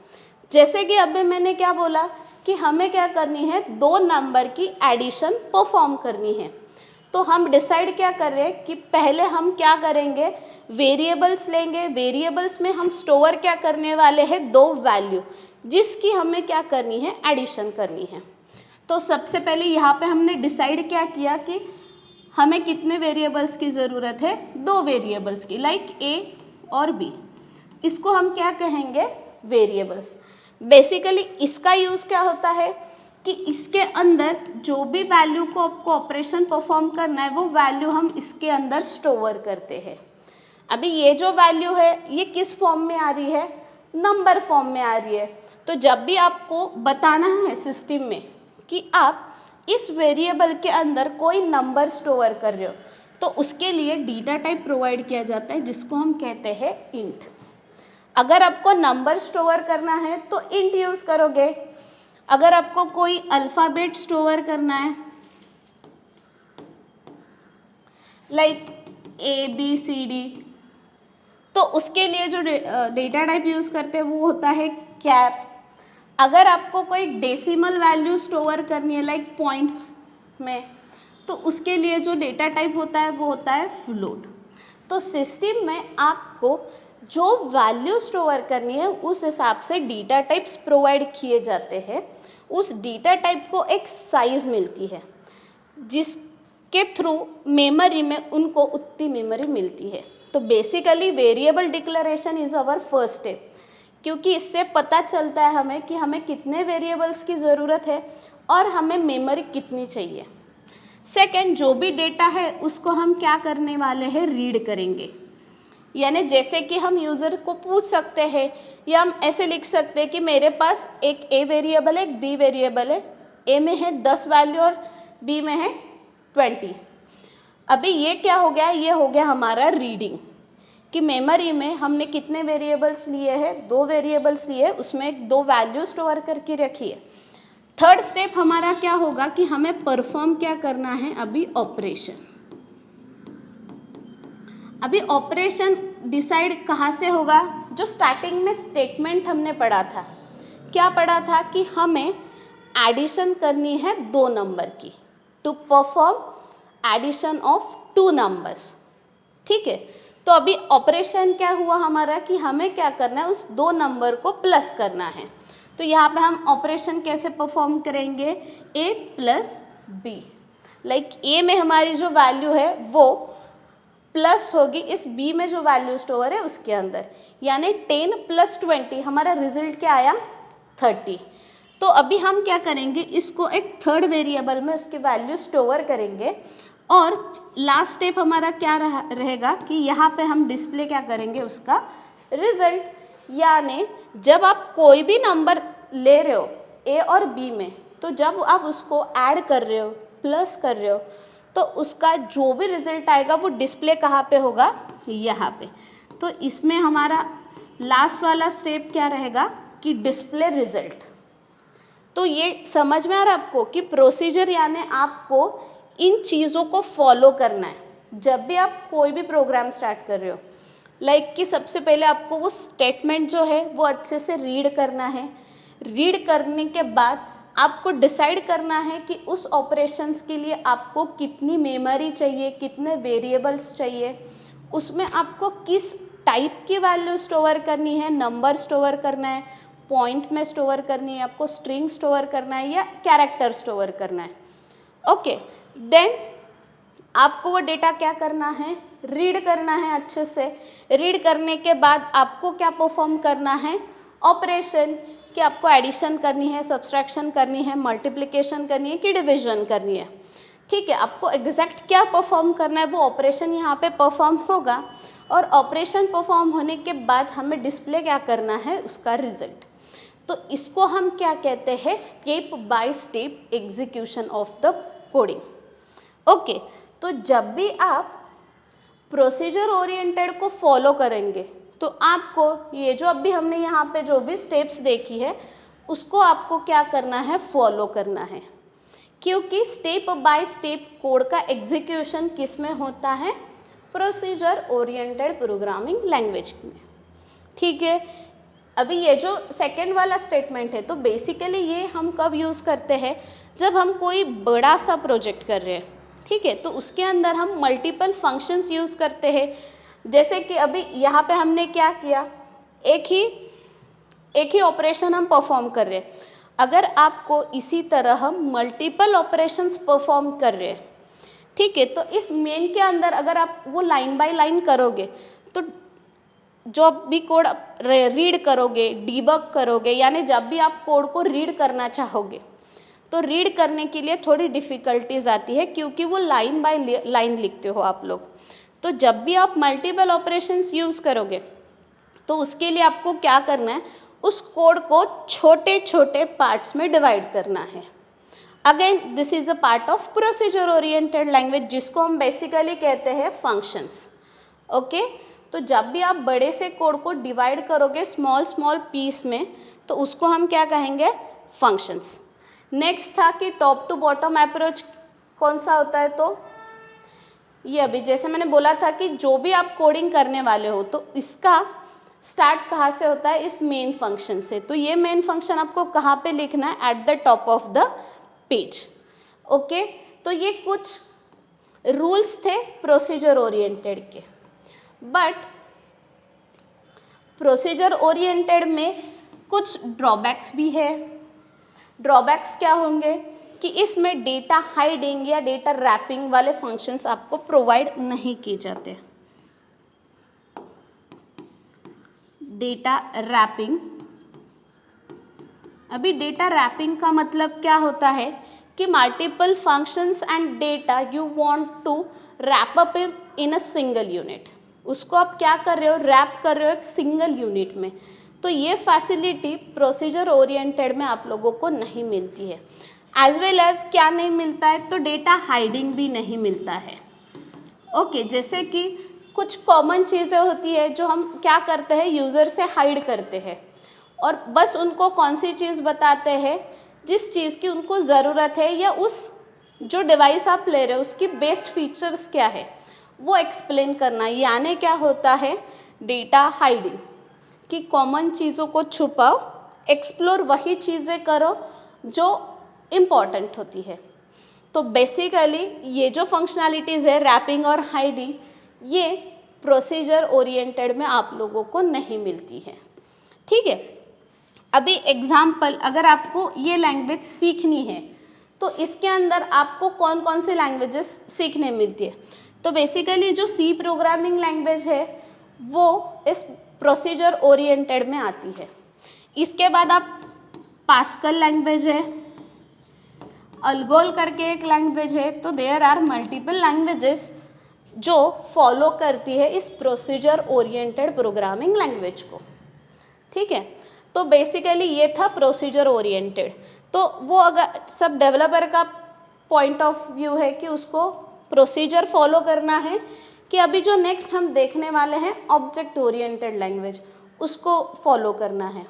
जैसे कि अभी मैंने क्या बोला कि हमें क्या करनी है, 2 नंबर की एडिशन परफॉर्म करनी है। तो हम डिसाइड क्या कर रहे हैं कि पहले हम क्या करेंगे, वेरिएबल्स लेंगे। वेरिएबल्स में हम स्टोर क्या करने वाले हैं, 2 वैल्यू, जिसकी हमें क्या करनी है, एडिशन करनी है। तो सबसे पहले यहाँ पे हमने डिसाइड क्या किया कि हमें कितने वेरिएबल्स की ज़रूरत है, 2 वेरिएबल्स की, लाइक ए और बी। इसको हम क्या कहेंगे, वेरिएबल्स। बेसिकली इसका यूज़ क्या होता है कि इसके अंदर जो भी वैल्यू को आपको ऑपरेशन परफॉर्म करना है, वो वैल्यू हम इसके अंदर स्टोर करते हैं। अभी ये जो वैल्यू है ये किस फॉर्म में आ रही है, नंबर फॉर्म में आ रही है। तो जब भी आपको बताना है सिस्टम में कि आप इस वेरिएबल के अंदर कोई नंबर स्टोर कर रहे हो, तो उसके लिए डेटा टाइप प्रोवाइड किया जाता है, जिसको हम कहते हैं इंट। अगर आपको नंबर स्टोर करना है तो इंट यूज़ करोगे। अगर आपको कोई अल्फ़ाबेट स्टोर करना है, लाइक ABCD, तो उसके लिए जो डेटा टाइप यूज़ करते हैं वो होता है कैर। अगर आपको कोई डेसिमल वैल्यू स्टोर करनी है, लाइक पॉइंट में, तो उसके लिए जो डेटा टाइप होता है वो होता है फ्लोट। तो सिस्टम में आपको जो वैल्यू स्टोर करनी है उस हिसाब से डेटा टाइप्स प्रोवाइड किए जाते हैं। उस डेटा टाइप को एक साइज़ मिलती है, जिसके थ्रू मेमोरी में उनको उतनी मेमोरी मिलती है। तो basically variable declaration is our first step, क्योंकि इससे पता चलता है हमें कि हमें कितने वेरिएबल्स की ज़रूरत है और हमें मेमोरी कितनी चाहिए। सेकंड, जो भी डेटा है उसको हम क्या करने वाले हैं, रीड करेंगे। यानी जैसे कि हम यूज़र को पूछ सकते हैं या हम ऐसे लिख सकते हैं कि मेरे पास एक ए वेरिएबल है, एक बी वेरिएबल है। ए में है 10 वैल्यू और बी में है 20। अभी ये क्या हो गया, ये हो गया हमारा रीडिंग, कि मेमोरी में हमने कितने वेरिएबल्स लिए हैं, 2 वेरिएबल्स लिए, उसमें 2 वैल्यू स्टोर करके रखी है। थर्ड स्टेप हमारा क्या होगा कि हमें परफॉर्म क्या करना है, अभी ऑपरेशन। अभी ऑपरेशन डिसाइड कहाँ से होगा, जो स्टार्टिंग में स्टेटमेंट हमने पढ़ा था। क्या पढ़ा था कि हमें एडिशन करनी है 2 नंबर की, to perform addition of 2 numbers. ठीक है, तो अभी ऑपरेशन क्या हुआ हमारा कि हमें क्या करना है, उस 2 नंबर को प्लस करना है। तो यहाँ पे हम ऑपरेशन कैसे परफॉर्म करेंगे, a plus b. Like a में हमारी जो वैल्यू है वो प्लस होगी इस b में जो वैल्यू स्टोर है उसके अंदर, यानी 10 प्लस 20, हमारा रिजल्ट क्या आया, 30। तो अभी हम क्या करेंगे, इसको एक थर्ड वेरिएबल में उसकी वैल्यू स्टोर करेंगे। और लास्ट स्टेप हमारा क्या रहेगा कि यहाँ पे हम डिस्प्ले क्या करेंगे, उसका रिजल्ट। यानी जब आप कोई भी नंबर ले रहे हो ए और बी में, तो जब आप उसको ऐड कर रहे हो, प्लस कर रहे हो, तो उसका जो भी रिजल्ट आएगा वो डिस्प्ले कहाँ पे होगा, यहाँ पे। तो इसमें हमारा लास्ट वाला स्टेप क्या रहेगा कि डिस्प्ले रिजल्ट। तो ये समझ में आ रहा है आपको कि प्रोसीजर, यानी आपको इन चीज़ों को फॉलो करना है जब भी आप कोई भी प्रोग्राम स्टार्ट कर रहे हो। लाइक कि सबसे पहले आपको वो स्टेटमेंट जो है वो अच्छे से रीड करना है। रीड करने के बाद आपको डिसाइड करना है कि उस ऑपरेशंस के लिए आपको कितनी मेमोरी चाहिए, कितने वेरिएबल्स चाहिए, उसमें आपको किस टाइप की वैल्यू स्टोर करनी है, नंबर स्टोर करना है, पॉइंट में स्टोर करनी है, आपको स्ट्रिंग स्टोर करना है या कैरेक्टर स्टोर करना है। ओके, देन आपको वो डेटा क्या करना है, रीड करना है अच्छे से। रीड करने के बाद आपको क्या परफॉर्म करना है, ऑपरेशन, कि आपको एडिशन करनी है, सब्सट्रैक्शन करनी है, मल्टीप्लिकेशन करनी है कि डिवीजन करनी है। ठीक है, आपको एग्जैक्ट क्या परफॉर्म करना है वो ऑपरेशन यहाँ पे परफॉर्म होगा, और ऑपरेशन परफॉर्म होने के बाद हमें डिस्प्ले क्या करना है, उसका रिजल्ट। तो इसको हम क्या कहते हैं, step by step execution of the coding. Okay, तो जब भी आप प्रोसीजर ओरिएंटेड को फॉलो करेंगे तो आपको ये जो अभी हमने यहाँ पे जो भी स्टेप्स देखी है उसको आपको क्या करना है, फॉलो करना है, क्योंकि स्टेप बाय स्टेप कोड का एग्जीक्यूशन किस में होता है, प्रोसीजर ओरिएंटेड प्रोग्रामिंग लैंग्वेज में। ठीक है, अभी ये जो सेकेंड वाला स्टेटमेंट है तो बेसिकली ये हम कब यूज़ करते हैं, जब हम कोई बड़ा सा प्रोजेक्ट कर रहे हैं। ठीक है, तो उसके अंदर हम मल्टीपल फंक्शंस यूज़ करते हैं। जैसे कि अभी यहाँ पे हमने क्या किया, एक ही ऑपरेशन हम परफॉर्म कर रहे हैं। अगर आपको इसी तरह मल्टीपल ऑपरेशंस परफॉर्म कर रहे हैं, ठीक है, तो इस मेन के अंदर अगर आप वो लाइन बाय लाइन करोगे तो जब भी कोड रीड करोगे, डीबग करोगे, यानी जब भी आप कोड को रीड करना चाहोगे तो रीड करने के लिए थोड़ी डिफ़िकल्टीज आती है, क्योंकि वो लाइन बाय लाइन लिखते हो आप लोग। तो जब भी आप मल्टीपल ऑपरेशंस यूज़ करोगे तो उसके लिए आपको क्या करना है, उस कोड को छोटे छोटे पार्ट्स में डिवाइड करना है। Again this is a part of procedure oriented language, जिसको हम बेसिकली कहते हैं फंक्शंस। ओके, तो जब भी आप बड़े से कोड को डिवाइड करोगे स्मॉल स्मॉल पीस में तो उसको हम क्या कहेंगे, फंक्शंस। नेक्स्ट था कि टॉप टू बॉटम अप्रोच कौन सा होता है, तो ये अभी जैसे मैंने बोला था कि जो भी आप कोडिंग करने वाले हो तो इसका स्टार्ट कहाँ से होता है, इस मेन फंक्शन से। तो ये मेन फंक्शन आपको कहाँ पे लिखना है, eight the top of the page. Okay, तो ये कुछ रूल्स थे प्रोसीजर ओरिएंटेड के, बट प्रोसीजर ओरिएंटेड में कुछ ड्रॉबैक्स भी है। ड्रॉबैक्स क्या होंगे कि इसमें डेटा हाइडिंग या डेटा रैपिंग वाले फंक्शंस आपको प्रोवाइड नहीं किए जाते। डेटा रैपिंग, अभी डेटा रैपिंग का मतलब क्या होता है कि multiple functions and data you want to wrap up in a single unit, उसको आप क्या कर रहे हो, रैप कर रहे हो एक सिंगल यूनिट में। तो ये फैसिलिटी प्रोसीजर ओरिएंटेड में आप लोगों को नहीं मिलती है। एज वेल एज क्या नहीं मिलता है, तो डेटा हाइडिंग भी नहीं मिलता है। ओके, जैसे कि कुछ कॉमन चीज़ें होती है जो हम क्या करते हैं, यूज़र से हाइड करते हैं और बस उनको कौन सी चीज़ बताते हैं, जिस चीज़ की उनको ज़रूरत है या उस जो डिवाइस आप ले रहे हो उसकी बेस्ट फीचर्स क्या है वो एक्सप्लेन करना, यानी क्या होता है, डेटा हाइडिंग। कि कॉमन चीज़ों को छुपाओ, एक्सप्लोर वही चीज़ें करो जो इम्पॉर्टेंट होती है। तो बेसिकली ये जो फंक्शनैलिटीज़ है रैपिंग और हाइडिंग, ये प्रोसीजर ओरिएंटेड में आप लोगों को नहीं मिलती है। ठीक है, अभी एग्जाम्पल, अगर आपको ये लैंग्वेज सीखनी है तो इसके अंदर आपको कौन कौन सी लैंग्वेजेस सीखने मिलती है, तो बेसिकली जो सी प्रोग्रामिंग लैंग्वेज है वो इस प्रोसीजर ओरिएंटेड में आती है। इसके बाद आप पास्कल लैंग्वेज है, अल्गोल करके एक लैंग्वेज है। तो देयर आर मल्टीपल लैंग्वेजेस जो फॉलो करती है इस प्रोसीजर ओरिएंटेड प्रोग्रामिंग लैंग्वेज को। ठीक है, तो बेसिकली ये था प्रोसीजर ओरिएंटेड। तो वो अगर सब डेवलपर का पॉइंट ऑफ व्यू है कि उसको प्रोसीजर फॉलो करना है, कि अभी जो नेक्स्ट हम देखने वाले हैं ऑब्जेक्ट ओरिएंटेड लैंग्वेज, उसको फॉलो करना है।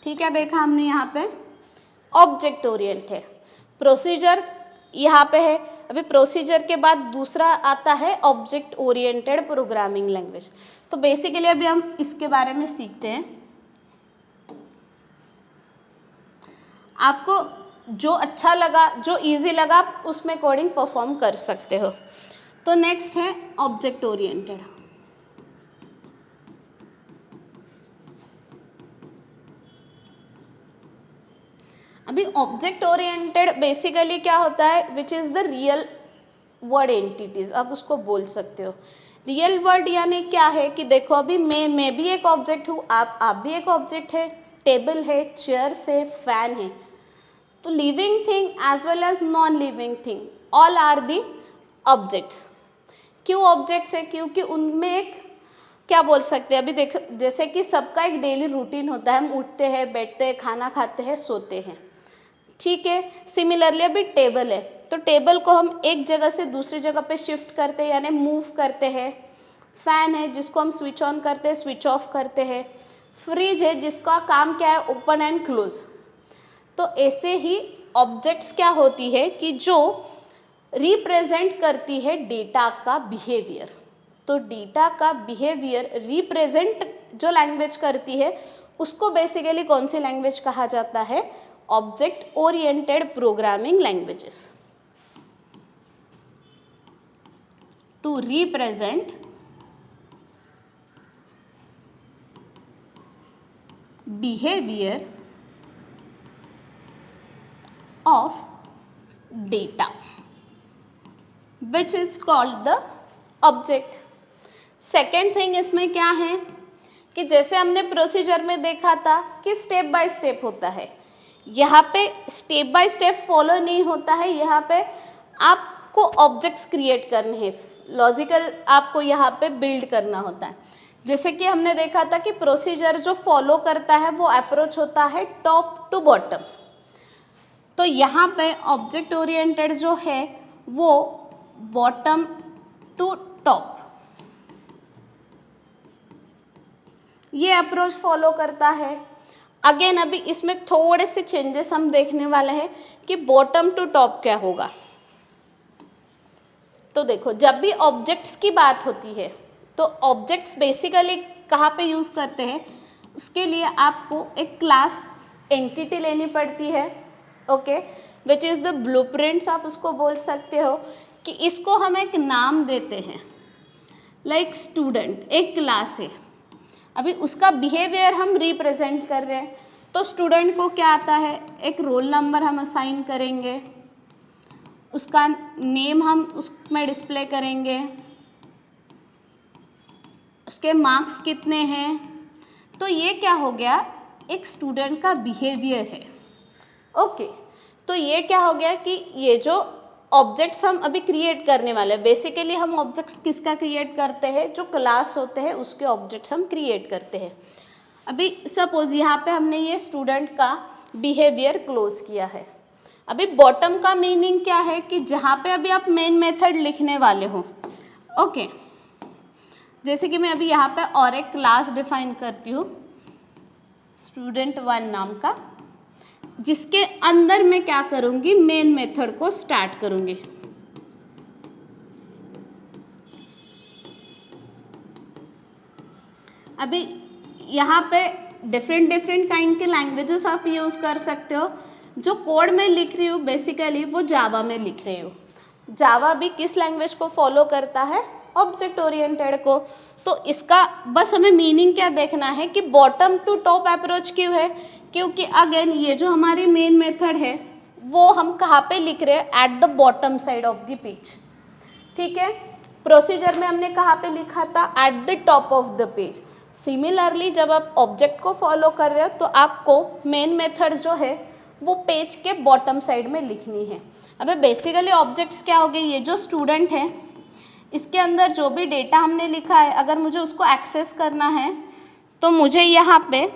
ठीक है, देखा हमने यहाँ पे ऑब्जेक्ट ओरिएंटेड प्रोसीजर यहाँ पे है। अभी प्रोसीजर के बाद दूसरा आता है ऑब्जेक्ट ओरिएंटेड प्रोग्रामिंग लैंग्वेज। तो बेसिकली अभी हम इसके बारे में सीखते हैं। आपको जो अच्छा लगा, जो इजी लगा, आप उसमें कोडिंग परफॉर्म कर सकते हो। तो नेक्स्ट है ऑब्जेक्ट ओरिएंटेड। अभी ऑब्जेक्ट ओरिएंटेड बेसिकली क्या होता है, which is the real word entities, आप उसको बोल सकते हो। रियल वर्ड यानी क्या है कि देखो अभी मैं भी एक ऑब्जेक्ट हूँ, आप भी एक ऑब्जेक्ट है, टेबल है, चेयर्स है, फैन है। तो living thing as well as non living thing all are the objects. क्यों ऑब्जेक्ट्स है? क्योंकि उनमें एक क्या बोल सकते हैं, अभी देख जैसे कि सबका एक डेली रूटीन होता है, हम उठते हैं, बैठते हैं, खाना खाते हैं, सोते हैं, ठीक है। सिमिलरली अभी टेबल है, तो टेबल को हम एक जगह से दूसरी जगह पे शिफ्ट करते हैं यानी मूव करते हैं। फैन है जिसको हम स्विच ऑन करते हैं, स्विच ऑफ करते हैं। फ्रिज है जिसका काम क्या है, ओपन एंड क्लोज। तो ऐसे ही ऑब्जेक्ट्स क्या होती है कि जो रिप्रेजेंट करती है डेटा का बिहेवियर। तो डेटा का बिहेवियर रिप्रेजेंट जो लैंग्वेज करती है उसको बेसिकली कौन सी लैंग्वेज कहा जाता है? Object oriented programming languages. To represent behaviour of data which is called the object। Second thing इसमें क्या है कि जैसे हमने प्रोसीजर में देखा था कि स्टेप बाय स्टेप होता है, यहाँ पे स्टेप बाय स्टेप फॉलो नहीं होता है। यहाँ पे आपको ऑब्जेक्ट्स क्रिएट करने हैं, लॉजिकल आपको यहाँ पे बिल्ड करना होता है। जैसे कि हमने देखा था कि प्रोसीजर जो फॉलो करता है वो अप्रोच होता है टॉप टू बॉटम। तो यहाँ पे ऑब्जेक्ट ओरिएंटेड जो है वो बॉटम टू टॉप ये अप्रोच फॉलो करता है। अगेन अभी इसमें थोड़े से चेंजेस हम देखने वाले हैं कि बॉटम टू टॉप क्या होगा। तो देखो जब भी ऑब्जेक्ट्स की बात होती है तो ऑब्जेक्ट्स बेसिकली कहाँ पे यूज़ करते हैं, उसके लिए आपको एक क्लास एंटिटी लेनी पड़ती है, okay, which is the blueprints आप उसको बोल सकते हो। कि इसको हम एक नाम देते हैं, लाइक स्टूडेंट एक क्लास है, अभी उसका बिहेवियर हम रिप्रेजेंट कर रहे हैं। तो स्टूडेंट को क्या आता है, एक रोल नंबर हम असाइन करेंगे, उसका नेम हम उसमें डिस्प्ले करेंगे, उसके मार्क्स कितने हैं। तो ये क्या हो गया, एक स्टूडेंट का बिहेवियर है, ओके। तो ये क्या हो गया कि ये जो ऑब्जेक्ट्स हम अभी क्रिएट करने वाले हैं, बेसिकली हम ऑब्जेक्ट्स किसका क्रिएट करते हैं, जो क्लास होते हैं उसके ऑब्जेक्ट्स हम क्रिएट करते हैं। अभी सपोज यहाँ पे हमने ये स्टूडेंट का बिहेवियर क्लोज किया है। अभी बॉटम का मीनिंग क्या है कि जहाँ पे अभी आप मेन मेथड लिखने वाले हो, ओके। जैसे कि मैं अभी यहाँ पे और एक क्लास डिफाइन करती हूँ student1 नाम का, जिसके अंदर मैं क्या करूँगी, मेन मेथड को स्टार्ट करूँगी। अभी यहाँ पे डिफरेंट काइंड के लैंग्वेजेस आप यूज़ कर सकते हो। जो कोड में लिख रही हूँ बेसिकली वो जावा में लिख रही हूँ। जावा भी किस लैंग्वेज को फॉलो करता है, ऑब्जेक्ट ओरिएंटेड को। तो इसका बस हमें मीनिंग क्या देखना है कि बॉटम टू टॉप अप्रोच क्यों है, क्योंकि अगेन ये जो हमारी मेन मेथड है वो हम कहाँ पे लिख रहे हैं, at the bottom side of the page, ठीक है। प्रोसीजर में हमने कहाँ पे लिखा था, eight the top of the page. Similarly जब आप ऑब्जेक्ट को फॉलो कर रहे हो तो आपको मेन मेथड जो है वो पेज के बॉटम साइड में लिखनी है। अबे बेसिकली ऑब्जेक्ट्स क्या हो गए, ये जो स्टूडेंट है इसके अंदर जो भी डेटा हमने लिखा है अगर मुझे उसको एक्सेस करना है तो मुझे यहाँ पे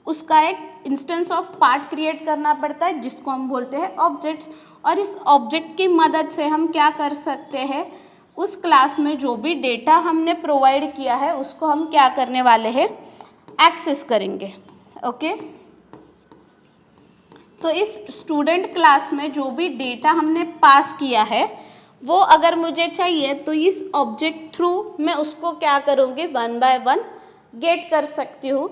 उसका एक इंस्टेंस ऑफ पार्ट क्रिएट करना पड़ता है जिसको हम बोलते हैं ऑब्जेक्ट्स। और इस ऑब्जेक्ट की मदद से हम क्या कर सकते हैं, उस क्लास में जो भी डेटा हमने प्रोवाइड किया है उसको हम क्या करने वाले हैं, एक्सेस करेंगे, ओके। तो इस स्टूडेंट क्लास में जो भी डेटा हमने पास किया है वो अगर मुझे चाहिए तो इस ऑब्जेक्ट थ्रू मैं उसको क्या करूँगी, 1 by 1 गेट कर सकती हूँ।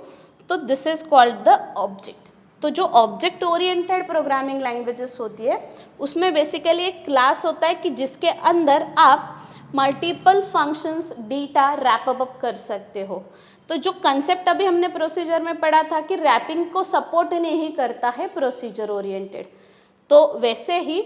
तो this is called the object. तो जो ऑब्जेक्ट ओरिएंटेड प्रोग्रामिंग लैंग्वेजेस होती है उसमें बेसिकली एक क्लास होता है कि जिसके अंदर आप multiple functions data wrap up कर सकते हो। तो जो कंसेप्ट अभी हमने प्रोसीजर में पढ़ा था कि रैपिंग को सपोर्ट नहीं करता है प्रोसीजर ओरिएंटेड, तो वैसे ही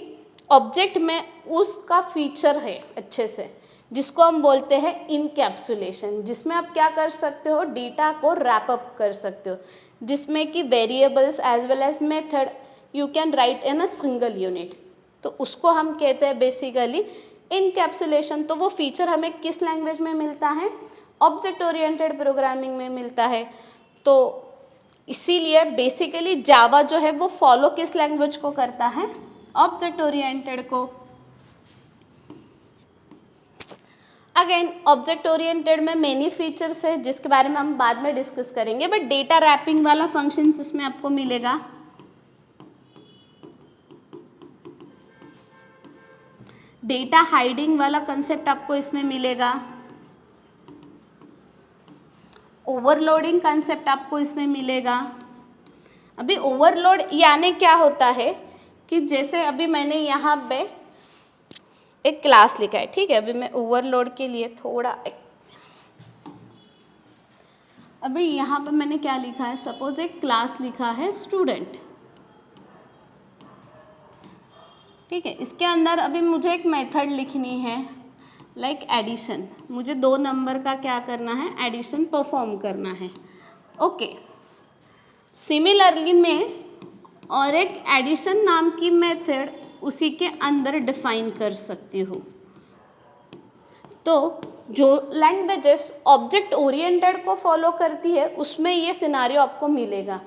ऑब्जेक्ट में उसका फीचर है अच्छे से जिसको हम बोलते हैं इनकैप्सुलेशन, जिसमें आप क्या कर सकते हो, डेटा को रैप अप कर सकते हो, जिसमें कि variables as well as method you can write in a single unit. तो उसको हम कहते हैं बेसिकली इनकैप्सुलेशन। तो वो फीचर हमें किस लैंग्वेज में मिलता है, ऑब्जेक्ट ओरिएंटेड प्रोग्रामिंग में मिलता है। तो इसीलिए बेसिकली जावा जो है वो फॉलो किस लैंग्वेज को करता है, ऑब्जेक्ट ओरिएंटेड को। अगेन ऑब्जेक्ट ओरिएंटेड में मेनी फीचर्स है जिसके बारे में हम बाद में डिस्कस करेंगे, बट डेटा रैपिंग वाला फंक्शंस इसमें आपको मिलेगा। डेटा हाइडिंग वाला कंसेप्ट आपको इसमें मिलेगा। ओवरलोडिंग कंसेप्ट आपको इसमें मिलेगा। अभी ओवरलोड यानी क्या होता है कि जैसे अभी मैंने यहाँ पे एक क्लास लिखा है, ठीक है, अभी मैं ओवरलोड के लिए थोड़ा अभी यहाँ पे मैंने क्या लिखा है, सपोज एक क्लास लिखा है स्टूडेंट, ठीक है। इसके अंदर अभी मुझे एक मेथड लिखनी है लाइक एडिशन, मुझे 2 नंबर का क्या करना है, एडिशन परफॉर्म करना है, ओके। सिमिलरली मैं और एक एडिशन नाम की मेथड उसी के अंदर डिफाइन कर सकती हूँ। तो जो लैंग्वेजेस ऑब्जेक्ट ओरिएंटेड को फॉलो करती है उसमें ये सिनारियो आपको मिलेगा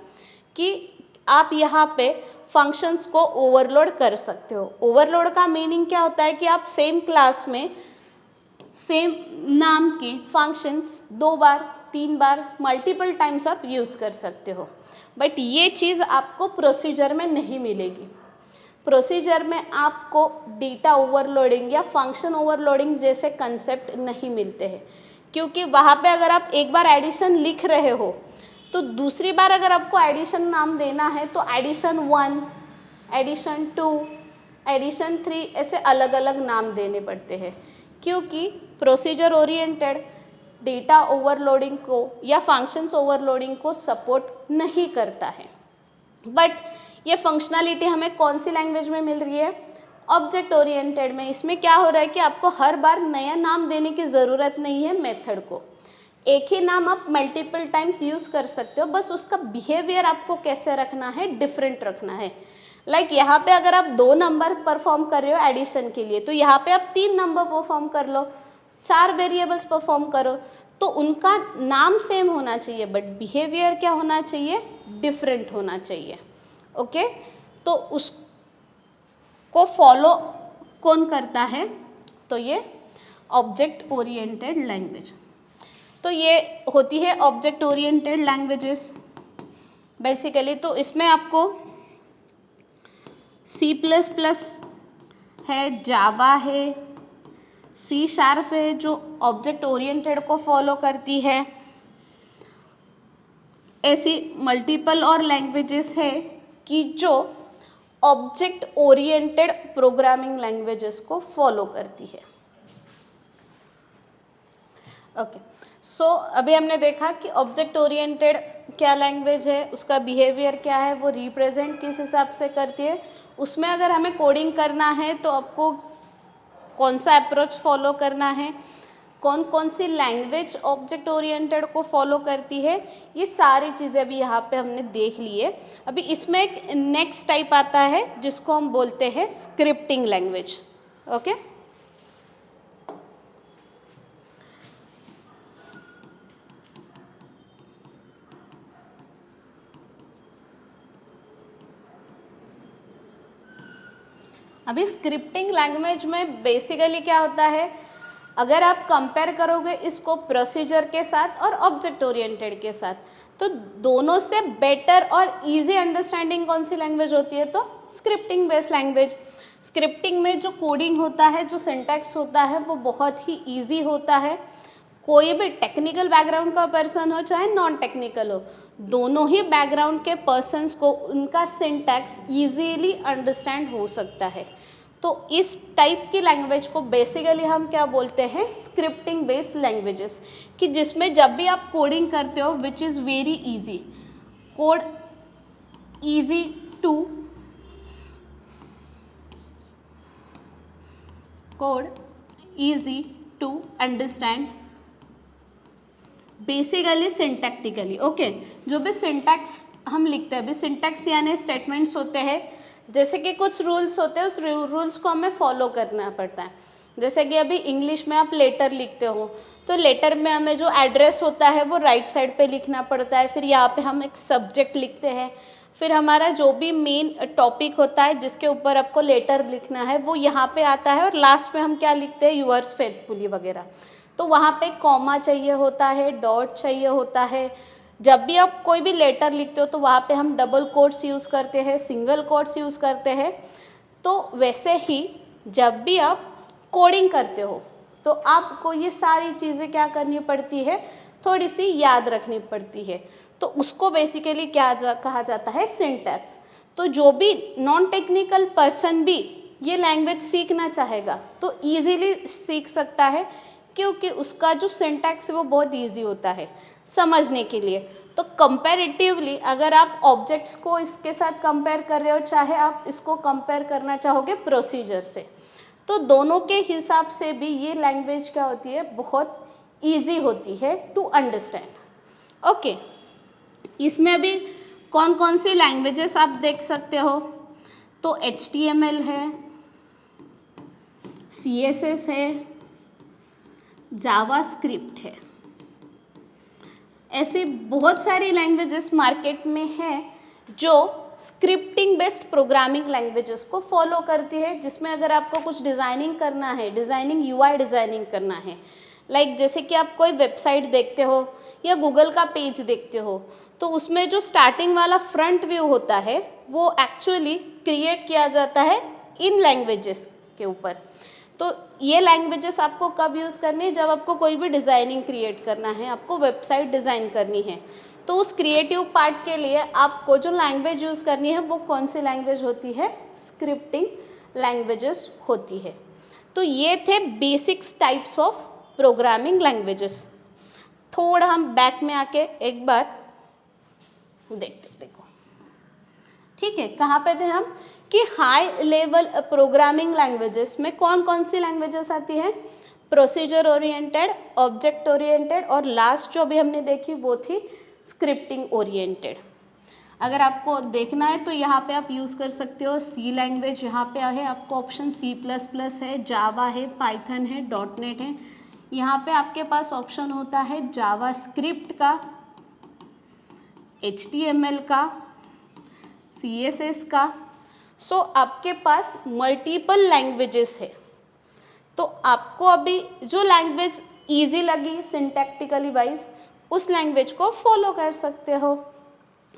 कि आप यहाँ पे फंक्शंस को ओवरलोड कर सकते हो। ओवरलोड का मीनिंग क्या होता है कि आप सेम क्लास में सेम नाम के फंक्शंस 2 बार 3 बार मल्टीपल टाइम्स आप यूज़ कर सकते हो, बट ये चीज़ आपको प्रोसीजर में नहीं मिलेगी। प्रोसीजर में आपको डेटा ओवरलोडिंग या फंक्शन ओवरलोडिंग जैसे कंसेप्ट नहीं मिलते हैं, क्योंकि वहाँ पे अगर आप एक बार एडिशन लिख रहे हो तो दूसरी बार अगर आपको एडिशन नाम देना है तो एडिशन 1, एडिशन 2, एडिशन 3 ऐसे अलग अलग नाम देने पड़ते हैं, क्योंकि प्रोसीजर ओरिएंटेड डेटा ओवरलोडिंग को या फंक्शंस ओवरलोडिंग को सपोर्ट नहीं करता है। बट ये फंक्शनैलिटी हमें कौन सी लैंग्वेज में मिल रही है, ऑब्जेक्ट ओरिएंटेड में। इसमें क्या हो रहा है कि आपको हर बार नया नाम देने की ज़रूरत नहीं है मेथड को, एक ही नाम आप मल्टीपल टाइम्स यूज़ कर सकते हो, बस उसका बिहेवियर आपको कैसे रखना है, डिफरेंट रखना है। लाइक यहाँ पे अगर आप 2 नंबर परफॉर्म कर रहे हो एडिशन के लिए तो यहाँ पे आप 3 नंबर परफॉर्म कर लो, 4 वेरिएबल्स परफॉर्म करो, तो उनका नाम सेम होना चाहिए बट बिहेवियर क्या होना चाहिए, डिफरेंट होना चाहिए, ओके। तो उसको फॉलो कौन करता है, तो ये ऑब्जेक्ट ओरिएंटेड लैंग्वेज। तो ये होती है ऑब्जेक्ट ओरिएंटेड लैंग्वेजेस बेसिकली। तो इसमें आपको C++ है, जावा है, C# है जो ऑब्जेक्ट ओरिएंटेड को फॉलो करती है। ऐसी मल्टीपल और लैंग्वेजेस है कि जो ऑब्जेक्ट ओरिएंटेड प्रोग्रामिंग लैंग्वेजेस को फॉलो करती है, ओके। सो अभी हमने देखा कि ऑब्जेक्ट ओरिएंटेड क्या लैंग्वेज है, उसका बिहेवियर क्या है, वो रिप्रेजेंट किस हिसाब से करती है, उसमें अगर हमें कोडिंग करना है तो आपको कौन सा अप्रोच फॉलो करना है, कौन कौन सी लैंग्वेज ऑब्जेक्ट ओरिएंटेड को फॉलो करती है, ये सारी चीज़ें अभी यहाँ पे हमने देख ली है। अभी इसमें एक नेक्स्ट टाइप आता है जिसको हम बोलते हैं स्क्रिप्टिंग लैंग्वेज, ओके। अभी स्क्रिप्टिंग लैंग्वेज में बेसिकली क्या होता है अगर आप कंपेयर करोगे इसको प्रोसीजर के साथ और ऑब्जेक्ट ओरिएंटेड के साथ, तो दोनों से बेटर और इजी अंडरस्टैंडिंग कौन सी लैंग्वेज होती है? तो स्क्रिप्टिंग बेस्ड लैंग्वेज। स्क्रिप्टिंग में जो कोडिंग होता है, जो सिंटैक्स होता है, वो बहुत ही ईजी होता है। कोई भी टेक्निकल बैकग्राउंड का पर्सन हो चाहे नॉन टेक्निकल हो, दोनों ही बैकग्राउंड के पर्सन्स को उनका सिंटैक्स ईजीली अंडरस्टैंड हो सकता है। तो इस टाइप की लैंग्वेज को बेसिकली हम क्या बोलते हैं? स्क्रिप्टिंग बेस्ड लैंग्वेजेस, कि जिसमें जब भी आप कोडिंग करते हो which is very easy, code easy to understand basically syntactically. Okay, जो भी सिंटैक्स हम लिखते हैं, अभी सिंटैक्स यानी स्टेटमेंट्स होते हैं, जैसे कि कुछ रूल्स होते हैं, उस रूल्स को हमें फॉलो करना पड़ता है। जैसे कि अभी इंग्लिश में आप लेटर लिखते हो, तो लेटर में हमें जो एड्रेस होता है वो राइट साइड पे लिखना पड़ता है। फिर यहाँ पे हम एक सब्जेक्ट लिखते हैं, फिर हमारा जो भी मेन टॉपिक होता है जिसके ऊपर आपको लेटर लिखना है वो यहाँ पे आता है, और लास्ट में हम क्या लिखते हैं? यूअर्स फेथफुली वगैरह। तो वहाँ पे कॉमा चाहिए होता है, डॉट चाहिए होता है। जब भी आप कोई भी लेटर लिखते हो तो वहाँ पे हम डबल कोट्स यूज़ करते हैं, सिंगल कोट्स यूज़ करते हैं। तो वैसे ही जब भी आप कोडिंग करते हो तो आपको ये सारी चीज़ें क्या करनी पड़ती है? थोड़ी सी याद रखनी पड़ती है। तो उसको बेसिकली क्या कहा जाता है? सिंटैक्स। तो जो भी नॉन टेक्निकल पर्सन भी ये लैंग्वेज सीखना चाहेगा तो ईजीली सीख सकता है, क्योंकि उसका जो सिंटैक्स है वो बहुत ईजी होता है समझने के लिए। तो कंपैरेटिवली अगर आप ऑब्जेक्ट्स को इसके साथ कंपेयर कर रहे हो, चाहे आप इसको कंपेयर करना चाहोगे प्रोसीजर से, तो दोनों के हिसाब से भी ये लैंग्वेज क्या होती है? बहुत ईजी होती है टू अंडरस्टैंड। ओके, इसमें भी कौन कौन सी लैंग्वेजेस आप देख सकते हो? तो HTML है, CSS है, जावास्क्रिप्ट है। ऐसी बहुत सारी लैंग्वेजेस मार्केट में हैं जो स्क्रिप्टिंग बेस्ड प्रोग्रामिंग लैंग्वेजेस को फॉलो करती है, जिसमें अगर आपको कुछ डिज़ाइनिंग करना है, डिज़ाइनिंग UI डिज़ाइनिंग करना है, लाइक जैसे कि आप कोई वेबसाइट देखते हो या गूगल का पेज देखते हो, तो उसमें जो स्टार्टिंग वाला फ्रंट व्यू होता है वो एक्चुअली क्रिएट किया जाता है इन लैंग्वेजेस के ऊपर। तो ये लैंग्वेजेस आपको कब यूज़ करनी है? जब आपको कोई भी डिज़ाइनिंग क्रिएट करना है, आपको वेबसाइट डिज़ाइन करनी है, तो उस क्रिएटिव पार्ट के लिए आपको जो लैंग्वेज यूज़ करनी है वो कौन सी लैंग्वेज होती है? स्क्रिप्टिंग लैंग्वेजेस होती है। तो ये थे basics types of programming languages. थोड़ा हम बैक में आके एक बार देखो, ठीक है, कहाँ पे थे हम? कि हाई लेवल प्रोग्रामिंग लैंग्वेजेस में कौन कौन सी लैंग्वेजेस आती है? प्रोसीजर ओरिएंटेड, ऑब्जेक्ट ओरिएंटेड, और लास्ट जो अभी हमने देखी वो थी स्क्रिप्टिंग ओरिएंटेड। अगर आपको देखना है तो यहाँ पे आप यूज़ कर सकते हो सी लैंग्वेज, यहाँ पे है आपको ऑप्शन C++ है, जावा है, पाइथन है, .NET है। यहाँ पे आपके पास ऑप्शन होता है जावास्क्रिप्ट का, HTML का, CSS का। सो आपके पास मल्टीपल लैंग्वेजेस है। तो आपको अभी जो लैंग्वेज ईजी लगी सिंटैक्टिकली वाइज, उस लैंग्वेज को फॉलो कर सकते हो।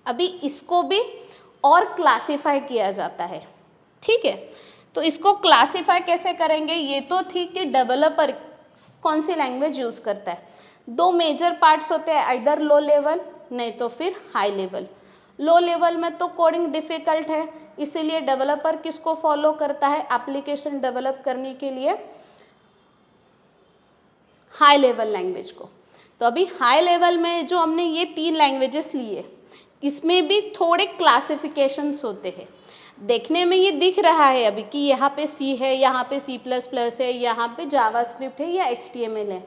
अभी इसको भी और क्लासिफाई किया जाता है, ठीक है। तो इसको क्लासिफाई कैसे करेंगे? ये तो थी कि डेवलपर कौन सी लैंग्वेज यूज़ करता है। दो मेजर पार्ट्स होते हैं, आइदर लो लेवल नहीं तो फिर हाई लेवल। लो लेवल में तो कोडिंग डिफ़िकल्ट है, इसीलिए डेवलपर किसको फॉलो करता है? एप्लीकेशन डेवलप करने के लिए हाई लेवल लैंग्वेज को। तो अभी हाई लेवल में जो हमने ये 3 लैंग्वेजेस लिए, इसमें भी थोड़े क्लासिफिकेशंस होते हैं। देखने में ये दिख रहा है अभी कि यहाँ पे C है, यहाँ पे C++ है, यहाँ पे जावास्क्रिप्ट है या HTML है,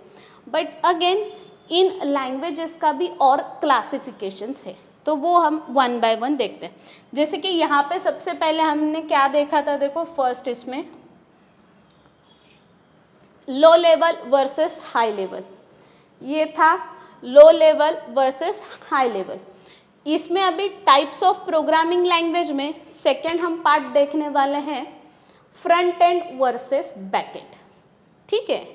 बट अगेन इन लैंग्वेजेस का भी और क्लासिफिकेशंस है। तो वो हम वन बाय वन देखते हैं। जैसे कि यहाँ पे सबसे पहले हमने क्या देखा था? देखो फर्स्ट इसमें low level versus high level, ये था low level versus high level. इसमें अभी टाइप्स ऑफ प्रोग्रामिंग लैंग्वेज में सेकेंड हम पार्ट देखने वाले हैं front end versus back and, ठीक है।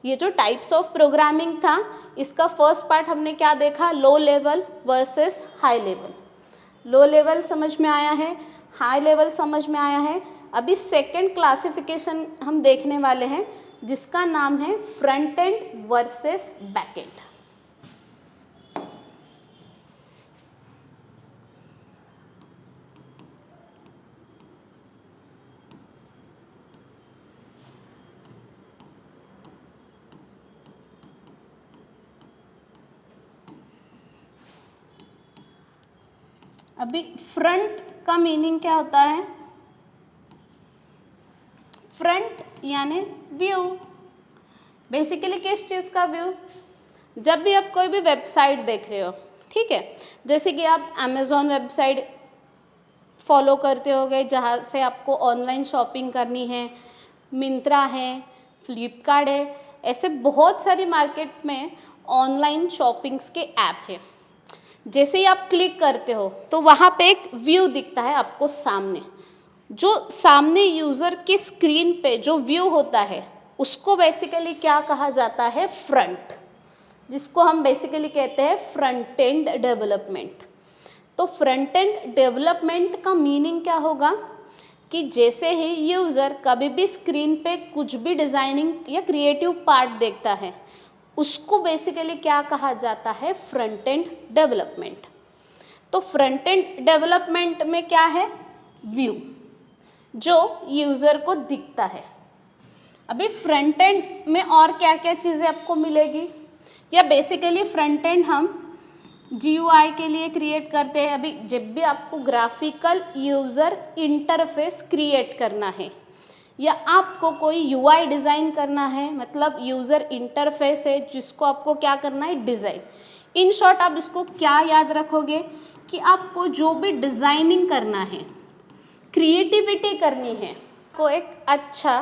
ये जो टाइप्स ऑफ प्रोग्रामिंग था, इसका फर्स्ट पार्ट हमने क्या देखा, low level versus high level. Low level समझ में आया है, हाई लेवल समझ में आया है। अभी सेकंड क्लासिफिकेशन हम देखने वाले हैं जिसका नाम है front end versus back and. अभी फ्रंट का मीनिंग क्या होता है, फ्रंट यानी व्यू। बेसिकली किस चीज़ का व्यू, जब भी आप कोई भी वेबसाइट देख रहे हो, ठीक है, जैसे कि आप अमेज़ॉन वेबसाइट फॉलो करते होगे जहाँ से आपको ऑनलाइन शॉपिंग करनी है, मिंत्रा है, फ्लिपकार्ट है, ऐसे बहुत सारी मार्केट में ऑनलाइन शॉपिंग्स के ऐप हैं। जैसे ही आप क्लिक करते हो तो वहाँ पे एक व्यू दिखता है आपको सामने। जो सामने यूज़र की स्क्रीन पे जो व्यू होता है उसको बेसिकली क्या कहा जाता है, फ्रंट, जिसको हम बेसिकली कहते हैं फ्रंट एंड डेवलपमेंट। तो फ्रंट एंड डेवलपमेंट का मीनिंग क्या होगा कि जैसे ही यूज़र कभी भी स्क्रीन पे कुछ भी डिज़ाइनिंग या क्रिएटिव पार्ट देखता है उसको बेसिकली क्या कहा जाता है, फ्रंट एंड डेवलपमेंट। तो फ्रंट एंड डेवलपमेंट में क्या है, व्यू जो यूज़र को दिखता है। अभी फ्रंट एंड में और क्या क्या चीज़ें आपको मिलेगी, या बेसिकली फ्रंट एंड हम GUI के लिए क्रिएट करते हैं। अभी जब भी आपको ग्राफिकल यूज़र इंटरफेस क्रिएट करना है या आपको कोई UI डिज़ाइन करना है, मतलब यूज़र इंटरफेस है जिसको आपको क्या करना है, डिज़ाइन। इन शॉर्ट आप इसको क्या याद रखोगे कि आपको जो भी डिज़ाइनिंग करना है, क्रिएटिविटी करनी है, को एक अच्छा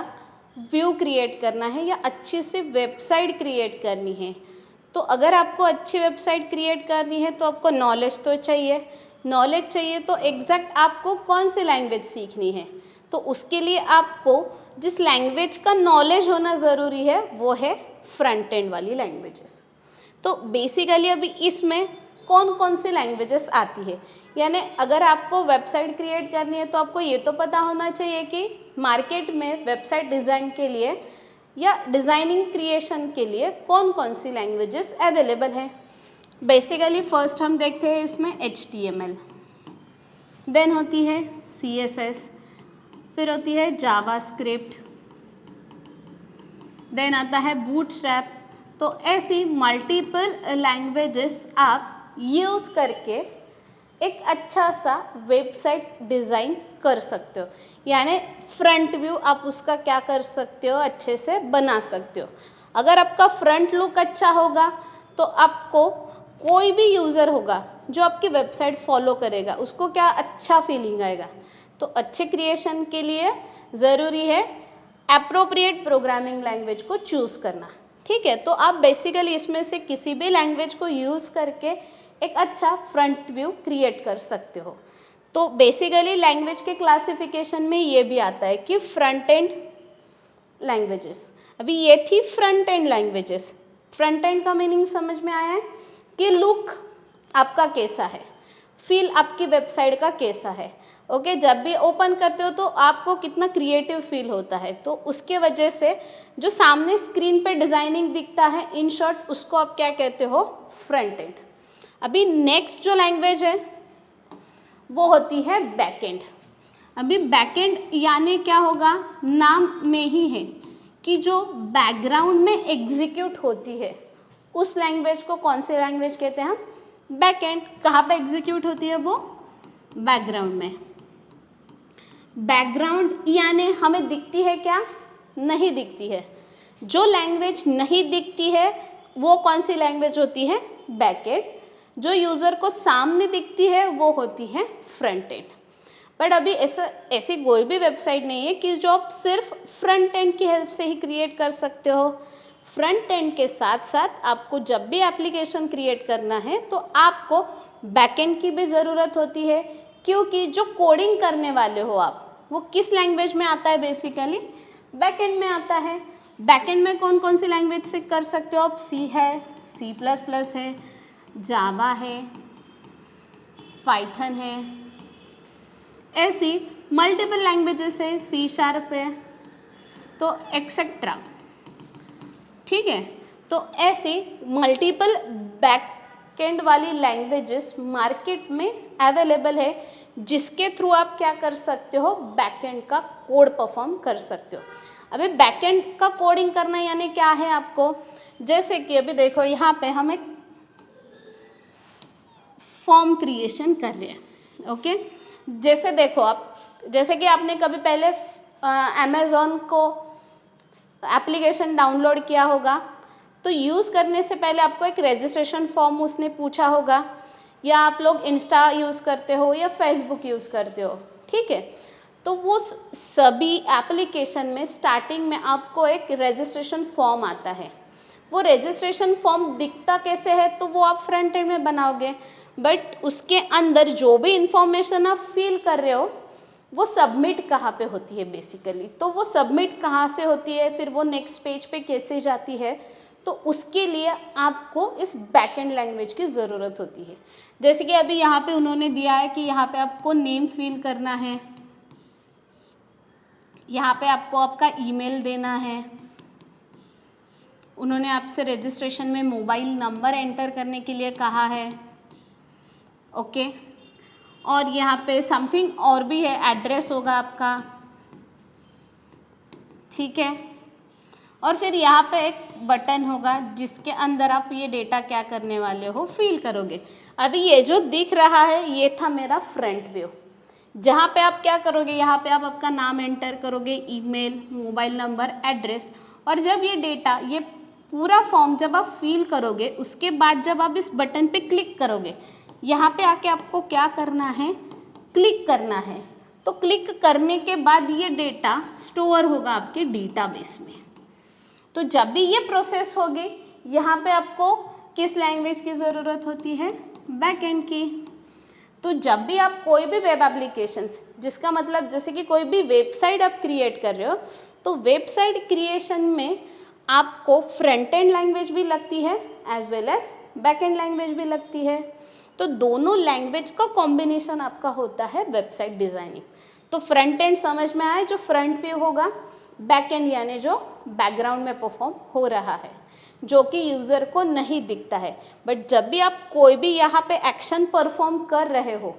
व्यू क्रिएट करना है या अच्छी सी वेबसाइट क्रिएट करनी है, तो अगर आपको अच्छी वेबसाइट क्रिएट करनी है तो आपको नॉलेज तो चाहिए। नॉलेज चाहिए तो एग्जैक्ट आपको कौन सी लैंग्वेज सीखनी है, तो उसके लिए आपको जिस लैंग्वेज का नॉलेज होना ज़रूरी है वो है फ्रंट एंड वाली लैंग्वेजेस। तो बेसिकली अभी इसमें कौन कौन सी लैंग्वेजेस आती है, यानी अगर आपको वेबसाइट क्रिएट करनी है तो आपको ये तो पता होना चाहिए कि मार्केट में वेबसाइट डिज़ाइन के लिए या डिज़ाइनिंग क्रिएशन के लिए कौन कौन सी लैंग्वेजेस अवेलेबल है। बेसिकली फर्स्ट हम देखते हैं इसमें HTML, देन होती है CSS, फिर होती है जावास्क्रिप्ट, देन आता है बूटस्ट्रैप। तो ऐसी मल्टीपल लैंग्वेजेस आप यूज़ करके एक अच्छा सा वेबसाइट डिज़ाइन कर सकते हो, यानी फ्रंट व्यू आप उसका क्या कर सकते हो, अच्छे से बना सकते हो। अगर आपका फ्रंट लुक अच्छा होगा तो आपको कोई भी यूज़र होगा जो आपकी वेबसाइट फॉलो करेगा उसको क्या अच्छा फीलिंग आएगा। तो अच्छे क्रिएशन के लिए ज़रूरी है एप्रोप्रिएट प्रोग्रामिंग लैंग्वेज को चूज़ करना, ठीक है। तो आप बेसिकली इसमें से किसी भी लैंग्वेज को यूज़ करके एक अच्छा फ्रंट व्यू क्रिएट कर सकते हो। तो बेसिकली लैंग्वेज के क्लासिफिकेशन में ये भी आता है कि फ्रंट एंड लैंग्वेजेस। अभी ये थी front end languages. Front end का मीनिंग समझ में आया है कि लुक आपका कैसा है, फील आपकी वेबसाइट का कैसा है, ओके। जब भी ओपन करते हो तो आपको कितना क्रिएटिव फील होता है, तो उसके वजह से जो सामने स्क्रीन पे डिज़ाइनिंग दिखता है, इन शॉर्ट उसको आप क्या कहते हो, फ्रंट एंड। अभी नेक्स्ट जो लैंग्वेज है वो होती है बैकएंड। अभी बैकएंड यानी क्या होगा, नाम में ही है कि जो बैकग्राउंड में एग्जीक्यूट होती है उस लैंग्वेज को कौन सी लैंग्वेज कहते हैं हम, बैकएंड। कहाँ पे एग्जीक्यूट होती है वो, बैकग्राउंड में। बैकग्राउंड यानी हमें दिखती है क्या, नहीं दिखती है। जो लैंग्वेज नहीं दिखती है वो कौन सी लैंग्वेज होती है, बैकएंड। जो यूज़र को सामने दिखती है वो होती है फ्रंट एंड। बट अभी ऐसी कोई भी वेबसाइट नहीं है कि जो आप सिर्फ फ्रंट एंड की हेल्प से ही क्रिएट कर सकते हो। फ्रंट एंड के साथ साथ आपको जब भी एप्लीकेशन क्रिएट करना है तो आपको बैकएंड की भी ज़रूरत होती है, क्योंकि जो कोडिंग करने वाले हो आप वो किस लैंग्वेज में आता है, बेसिकली बैकएंड में आता है। बैकएंड में कौन कौन सी लैंग्वेज से कर सकते हो आप? सी है, C++ है, जावा है, पाइथन है, ऐसी मल्टीपल लैंग्वेजेस है, C# है, तो एक्सेट्रा। ठीक है, तो ऐसे मल्टीपल बैकएंड वाली लैंग्वेजेस मार्केट में अवेलेबल है, जिसके थ्रू आप क्या कर सकते हो? बैकएंड का कोड परफॉर्म कर सकते हो। अभी बैकएंड का कोडिंग करना यानी क्या है आपको? जैसे कि अभी देखो यहाँ पे हम एक फॉर्म क्रिएशन कर रहे हैं। ओके, जैसे देखो आप, जैसे कि आपने कभी पहले अमेज़ॉन को एप्लीकेशन डाउनलोड किया होगा, तो यूज़ करने से पहले आपको एक रजिस्ट्रेशन फॉर्म उसने पूछा होगा, या आप लोग इंस्टा यूज़ करते हो या फेसबुक यूज़ करते हो। ठीक है, तो वो सभी एप्लीकेशन में स्टार्टिंग में आपको एक रजिस्ट्रेशन फॉर्म आता है। वो रजिस्ट्रेशन फॉर्म दिखता कैसे है? तो वो आप फ्रंट एंड में बनाओगे, बट उसके अंदर जो भी इंफॉर्मेशन आप फिल कर रहे हो वो सबमिट कहाँ पे होती है बेसिकली? तो वो सबमिट कहाँ से होती है, फिर वो नेक्स्ट पेज पे कैसे जाती है, तो उसके लिए आपको इस बैकएंड लैंग्वेज की ज़रूरत होती है। जैसे कि अभी यहाँ पे उन्होंने दिया है कि यहाँ पे आपको नेम फिल करना है, यहाँ पे आपको आपका ईमेल देना है, उन्होंने आपसे रजिस्ट्रेशन में मोबाइल नंबर एंटर करने के लिए कहा है। ओके, और यहाँ पे समथिंग और भी है, एड्रेस होगा आपका। ठीक है, और फिर यहाँ पे एक बटन होगा जिसके अंदर आप ये डेटा क्या करने वाले हो? फिल करोगे। अभी ये जो दिख रहा है ये था मेरा फ्रंट व्यू, जहाँ पे आप क्या करोगे? यहाँ पे आप आपका नाम एंटर करोगे, ईमेल, मोबाइल नंबर, एड्रेस, और जब ये डेटा, ये पूरा फॉर्म जब आप फिल करोगे, उसके बाद जब आप इस बटन पे क्लिक करोगे, यहाँ पे आके आपको क्या करना है? क्लिक करना है। तो क्लिक करने के बाद ये डेटा स्टोर होगा आपके डेटाबेस में। तो जब भी ये प्रोसेस होगी, यहाँ पे आपको किस लैंग्वेज की ज़रूरत होती है? बैकएंड की। तो जब भी आप कोई भी वेब एप्लीकेशंस, जिसका मतलब जैसे कि कोई भी वेबसाइट आप क्रिएट कर रहे हो, तो वेबसाइट क्रिएशन में आपको फ्रंट एंड लैंग्वेज भी लगती है as well as back end language भी लगती है। तो दोनों लैंग्वेज का कॉम्बिनेशन आपका होता है वेबसाइट डिज़ाइनिंग। तो फ्रंट एंड समझ में आए, जो फ्रंट व्यू होगा, बैक एंड यानी जो बैकग्राउंड में परफॉर्म हो रहा है, जो कि यूज़र को नहीं दिखता है, बट जब भी आप कोई भी यहाँ पे एक्शन परफॉर्म कर रहे हो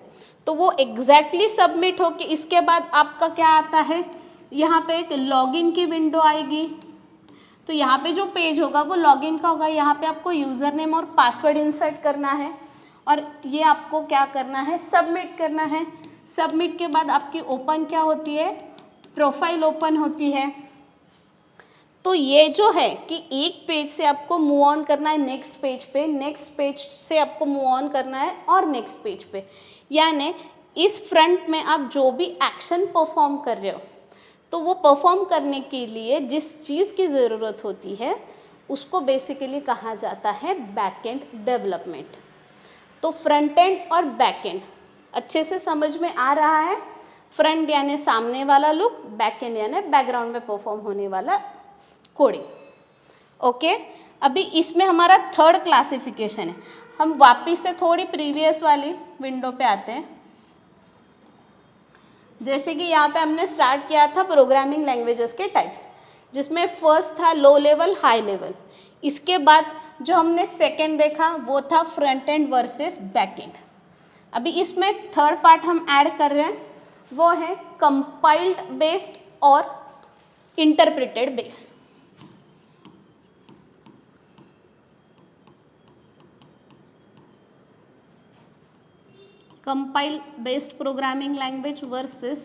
तो वो एग्जैक्टली सबमिट हो कि इसके बाद आपका क्या आता है? यहाँ पे एक लॉगिन की विंडो आएगी। तो यहाँ पे जो पेज होगा वो लॉगिन का होगा। यहाँ पे आपको यूज़र नेम और पासवर्ड इंसर्ट करना है, और ये आपको क्या करना है? सबमिट करना है। सबमिट के बाद आपकी ओपन क्या होती है? प्रोफाइल ओपन होती है। तो ये जो है कि एक पेज से आपको मूव ऑन करना है नेक्स्ट पेज पे, नेक्स्ट पेज से आपको मूव ऑन करना है और नेक्स्ट पेज पे, यानी इस फ्रंट में आप जो भी एक्शन परफॉर्म कर रहे हो, तो वो परफॉर्म करने के लिए जिस चीज़ की ज़रूरत होती है उसको बेसिकली कहा जाता है बैक एंड डेवलपमेंट। तो फ्रंट एंड और बैक एंड अच्छे से समझ में आ रहा है? फ्रंट यानी सामने वाला लुक, बैक एंड यानी बैकग्राउंड में परफॉर्म होने वाला कोडिंग। ओके, अभी इसमें हमारा थर्ड क्लासिफिकेशन है। हम वापस से थोड़ी प्रीवियस वाली विंडो पे आते हैं। जैसे कि यहाँ पे हमने स्टार्ट किया था प्रोग्रामिंग लैंग्वेजेस के टाइप्स, जिसमें फर्स्ट था लो लेवल, हाई लेवल। इसके बाद जो हमने सेकंड देखा वो था front end versus back and. अभी इसमें थर्ड पार्ट हम ऐड कर रहे हैं, वो है कंपाइल्ड बेस्ड और interpreted based. Compile based programming language versus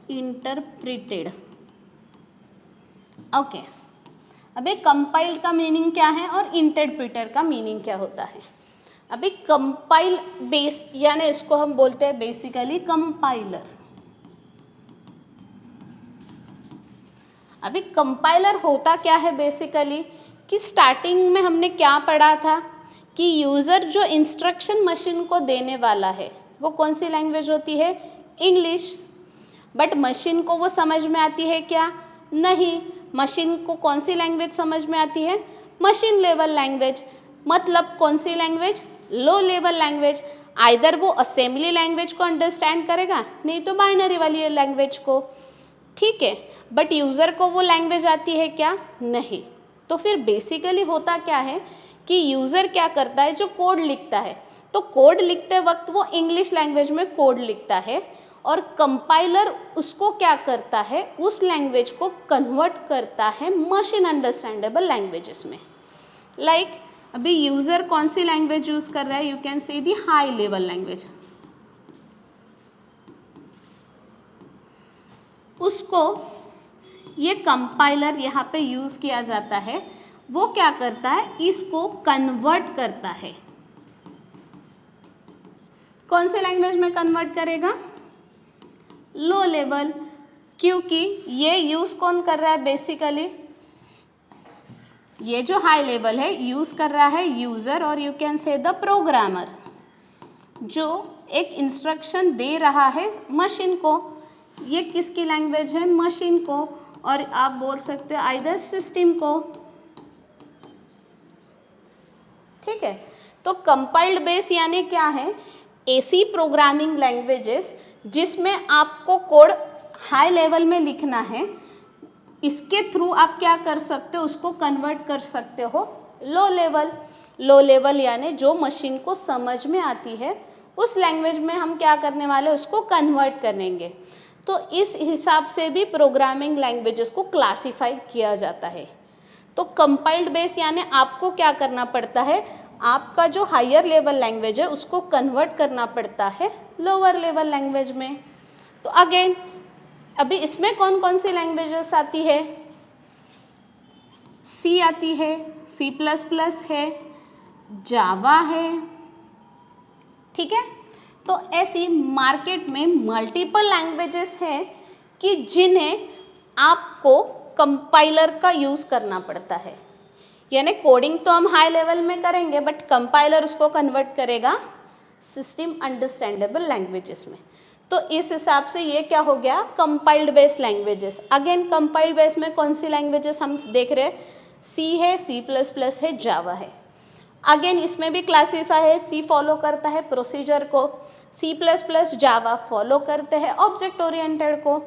interpreted. Okay, अभी कंपाइल का मीनिंग क्या है और इंटरप्रेटर का मीनिंग क्या होता है? अभी कंपाइल बेस यानी इसको हम बोलते हैं बेसिकली कंपाइलर। अभी कंपाइलर होता क्या है बेसिकली, कि स्टार्टिंग में हमने क्या पढ़ा था कि यूज़र जो इंस्ट्रक्शन मशीन को देने वाला है वो कौन सी लैंग्वेज होती है? इंग्लिश। बट मशीन को वो समझ में आती है क्या? नहीं। मशीन को कौन सी लैंग्वेज समझ में आती है? Machine level language. मतलब कौन सी language? Low level language. Either वो असेंबली लैंग्वेज को अंडरस्टैंड करेगा, नहीं तो बाइनरी वाली लैंग्वेज को, ठीक है। बट यूज़र को वो लैंग्वेज आती है क्या? नहीं। तो फिर बेसिकली होता क्या है कि यूज़र क्या करता है, जो कोड लिखता है, तो कोड लिखते वक्त वो इंग्लिश लैंग्वेज में कोड लिखता है और कंपाइलर उसको क्या करता है, उस लैंग्वेज को कन्वर्ट करता है मशीन अंडरस्टैंडेबल लैंग्वेजेस में। लाइक अभी यूज़र कौन सी लैंग्वेज यूज़ कर रहा है? You can say the high level language. उसको ये कंपाइलर यहाँ पे यूज़ किया जाता है, वो क्या करता है, इसको कन्वर्ट करता है। कौन से लैंग्वेज में कन्वर्ट करेगा? Low level. क्योंकि ये यूज़ कौन कर रहा है? बेसिकली ये जो हाई लेवल है यूज़ कर रहा है यूज़र, और you can say the programmer, जो एक इंस्ट्रक्शन दे रहा है मशीन को। ये किसकी लैंग्वेज है? मशीन को, और आप बोल सकते हो आइदर सिस्टम को, ठीक है। तो कंपाइल्ड बेस यानी क्या है? ऐसी प्रोग्रामिंग लैंग्वेजेस जिसमें आपको कोड हाई लेवल में लिखना है, इसके थ्रू आप क्या कर सकते हो, उसको कन्वर्ट कर सकते हो लो लेवल। लो लेवल यानी जो मशीन को समझ में आती है, उस लैंग्वेज में हम क्या करने वाले, उसको कन्वर्ट करेंगे। तो इस हिसाब से भी प्रोग्रामिंग लैंग्वेजेस को क्लासिफाई किया जाता है। तो कंपाइल्ड बेस यानी आपको क्या करना पड़ता है, आपका जो हायर लेवल लैंग्वेज है उसको कन्वर्ट करना पड़ता है लोअर लेवल लैंग्वेज में। तो अगेन अभी इसमें कौन कौन सी लैंग्वेजेस आती है? सी आती है, C++ है, जावा है, ठीक है। तो ऐसी मार्केट में मल्टीपल लैंग्वेजेस हैं कि जिन्हें आपको कंपाइलर का यूज़ करना पड़ता है। यानी कोडिंग तो हम हाई लेवल में करेंगे, बट कंपाइलर उसको कन्वर्ट करेगा सिस्टम अंडरस्टैंडेबल लैंग्वेजेस में। तो इस हिसाब से ये क्या हो गया, compiled base languages. Again compiled base में कौन सी लैंग्वेजेस हम देख रहे हैं? सी है, C++ है, जावा है। अगेन इसमें भी क्लासीफाई है, सी फॉलो करता है प्रोसीजर को, C++ जावा फॉलो करते हैं ऑब्जेक्ट ओरिएंटेड को।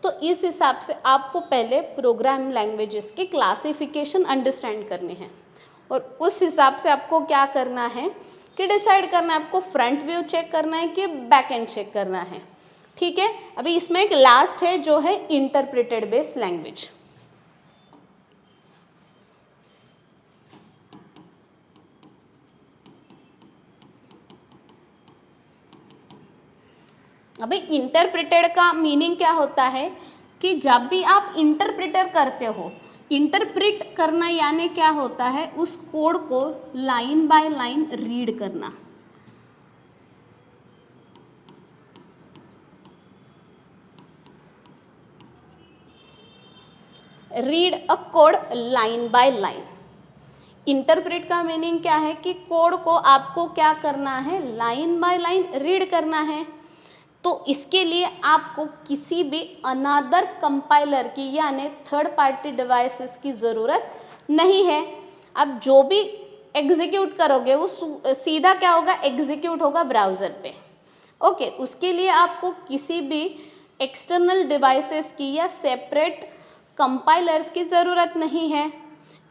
तो इस हिसाब से आपको पहले प्रोग्राम लैंग्वेजेस की क्लासिफिकेशन अंडरस्टैंड करनी है, और उस हिसाब से आपको क्या करना है कि डिसाइड करना है आपको फ्रंट व्यू चेक करना है कि बैक एंड चेक करना है, ठीक है। अभी इसमें एक लास्ट है जो है इंटरप्रेटेड बेस लैंग्वेज। अभी इंटरप्रेटेड का मीनिंग क्या होता है कि जब भी आप इंटरप्रेटर करते हो, इंटरप्रेट करना यानी क्या होता है, उस कोड को लाइन बाय लाइन रीड करना। Read a code line by line. Interpret का मीनिंग क्या है कि कोड को आपको क्या करना है, लाइन बाय लाइन रीड करना है। तो इसके लिए आपको किसी भी अनदर कंपाइलर की यानी थर्ड पार्टी डिवाइसेस की ज़रूरत नहीं है। अब जो भी एग्जीक्यूट करोगे वो सीधा क्या होगा, एग्जीक्यूट होगा ब्राउज़र पे। ओके, उसके लिए आपको किसी भी एक्सटर्नल डिवाइसेस की या सेपरेट कंपाइलर्स की ज़रूरत नहीं है।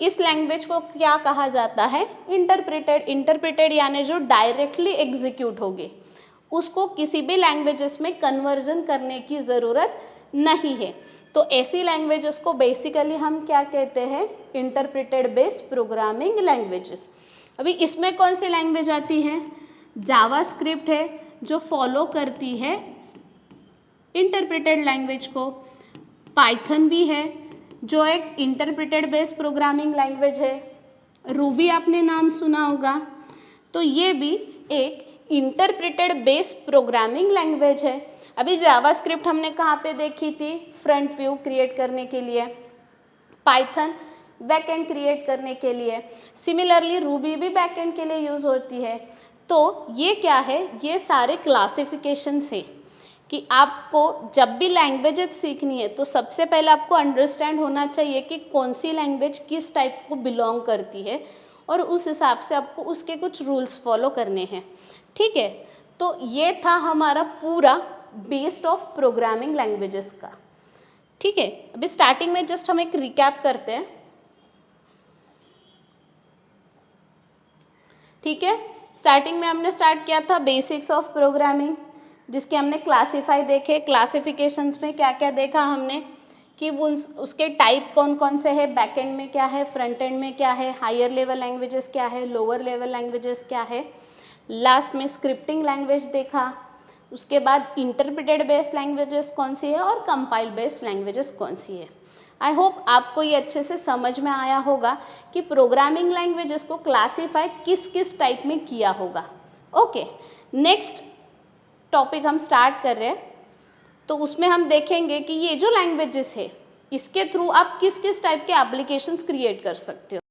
इस लैंग्वेज को क्या कहा जाता है, इंटरप्रेटेड। इंटरप्रेटेड यानी जो डायरेक्टली एग्जीक्यूट होगी, उसको किसी भी लैंग्वेजेस में कन्वर्जन करने की ज़रूरत नहीं है। तो ऐसी लैंग्वेजेस को बेसिकली हम क्या कहते हैं, इंटरप्रेटेड बेस प्रोग्रामिंग लैंग्वेजेस। अभी इसमें कौन सी लैंग्वेज आती है, जावास्क्रिप्ट है जो फॉलो करती है इंटरप्रेटेड लैंग्वेज को। पाइथन भी है जो एक इंटरप्रेटेड बेस प्रोग्रामिंग लैंग्वेज है। रूबी आपने नाम सुना होगा, तो ये भी एक इंटरप्रेटेड बेस प्रोग्रामिंग लैंग्वेज है। अभी जावास्क्रिप्ट हमने कहाँ पे देखी थी, फ्रंट व्यू क्रिएट करने के लिए, पाइथन बैकएंड क्रिएट करने के लिए, सिमिलरली रूबी भी बैकएंड के लिए यूज़ होती है। तो ये क्या है, ये सारे क्लासिफिकेशंस है कि आपको जब भी लैंग्वेजेस सीखनी है तो सबसे पहले आपको अंडरस्टैंड होना चाहिए कि कौन सी लैंग्वेज किस टाइप को बिलोंग करती है और उस हिसाब से आपको उसके कुछ रूल्स फॉलो करने हैं, ठीक है। तो ये था हमारा पूरा बेस्ड ऑफ प्रोग्रामिंग लैंग्वेजेस का, ठीक है। अभी स्टार्टिंग में जस्ट हम एक रिकैप करते हैं, ठीक है। स्टार्टिंग में हमने स्टार्ट किया था बेसिक्स ऑफ प्रोग्रामिंग, जिसके हमने क्लासीफाई देखे, क्लासिफिकेशंस में क्या क्या देखा हमने कि उसके टाइप कौन कौन से है, बैक एंड में क्या है, फ्रंट एंड में क्या है, हायर लेवल लैंग्वेजेस क्या है, लोअर लेवल लैंग्वेजेस क्या है। लास्ट में स्क्रिप्टिंग लैंग्वेज देखा, उसके बाद इंटरप्रेटेड बेस्ड लैंग्वेजेस कौन सी है और कंपाइल बेस्ड लैंग्वेजेस कौन सी है। आई होप आपको ये अच्छे से समझ में आया होगा कि प्रोग्रामिंग लैंग्वेजेस को क्लासीफाई किस किस टाइप में किया होगा। ओके, नेक्स्ट टॉपिक हम स्टार्ट कर रहे हैं, तो उसमें हम देखेंगे कि ये जो लैंग्वेजेस है इसके थ्रू आप किस किस टाइप के एप्लीकेशंस क्रिएट कर सकते हो।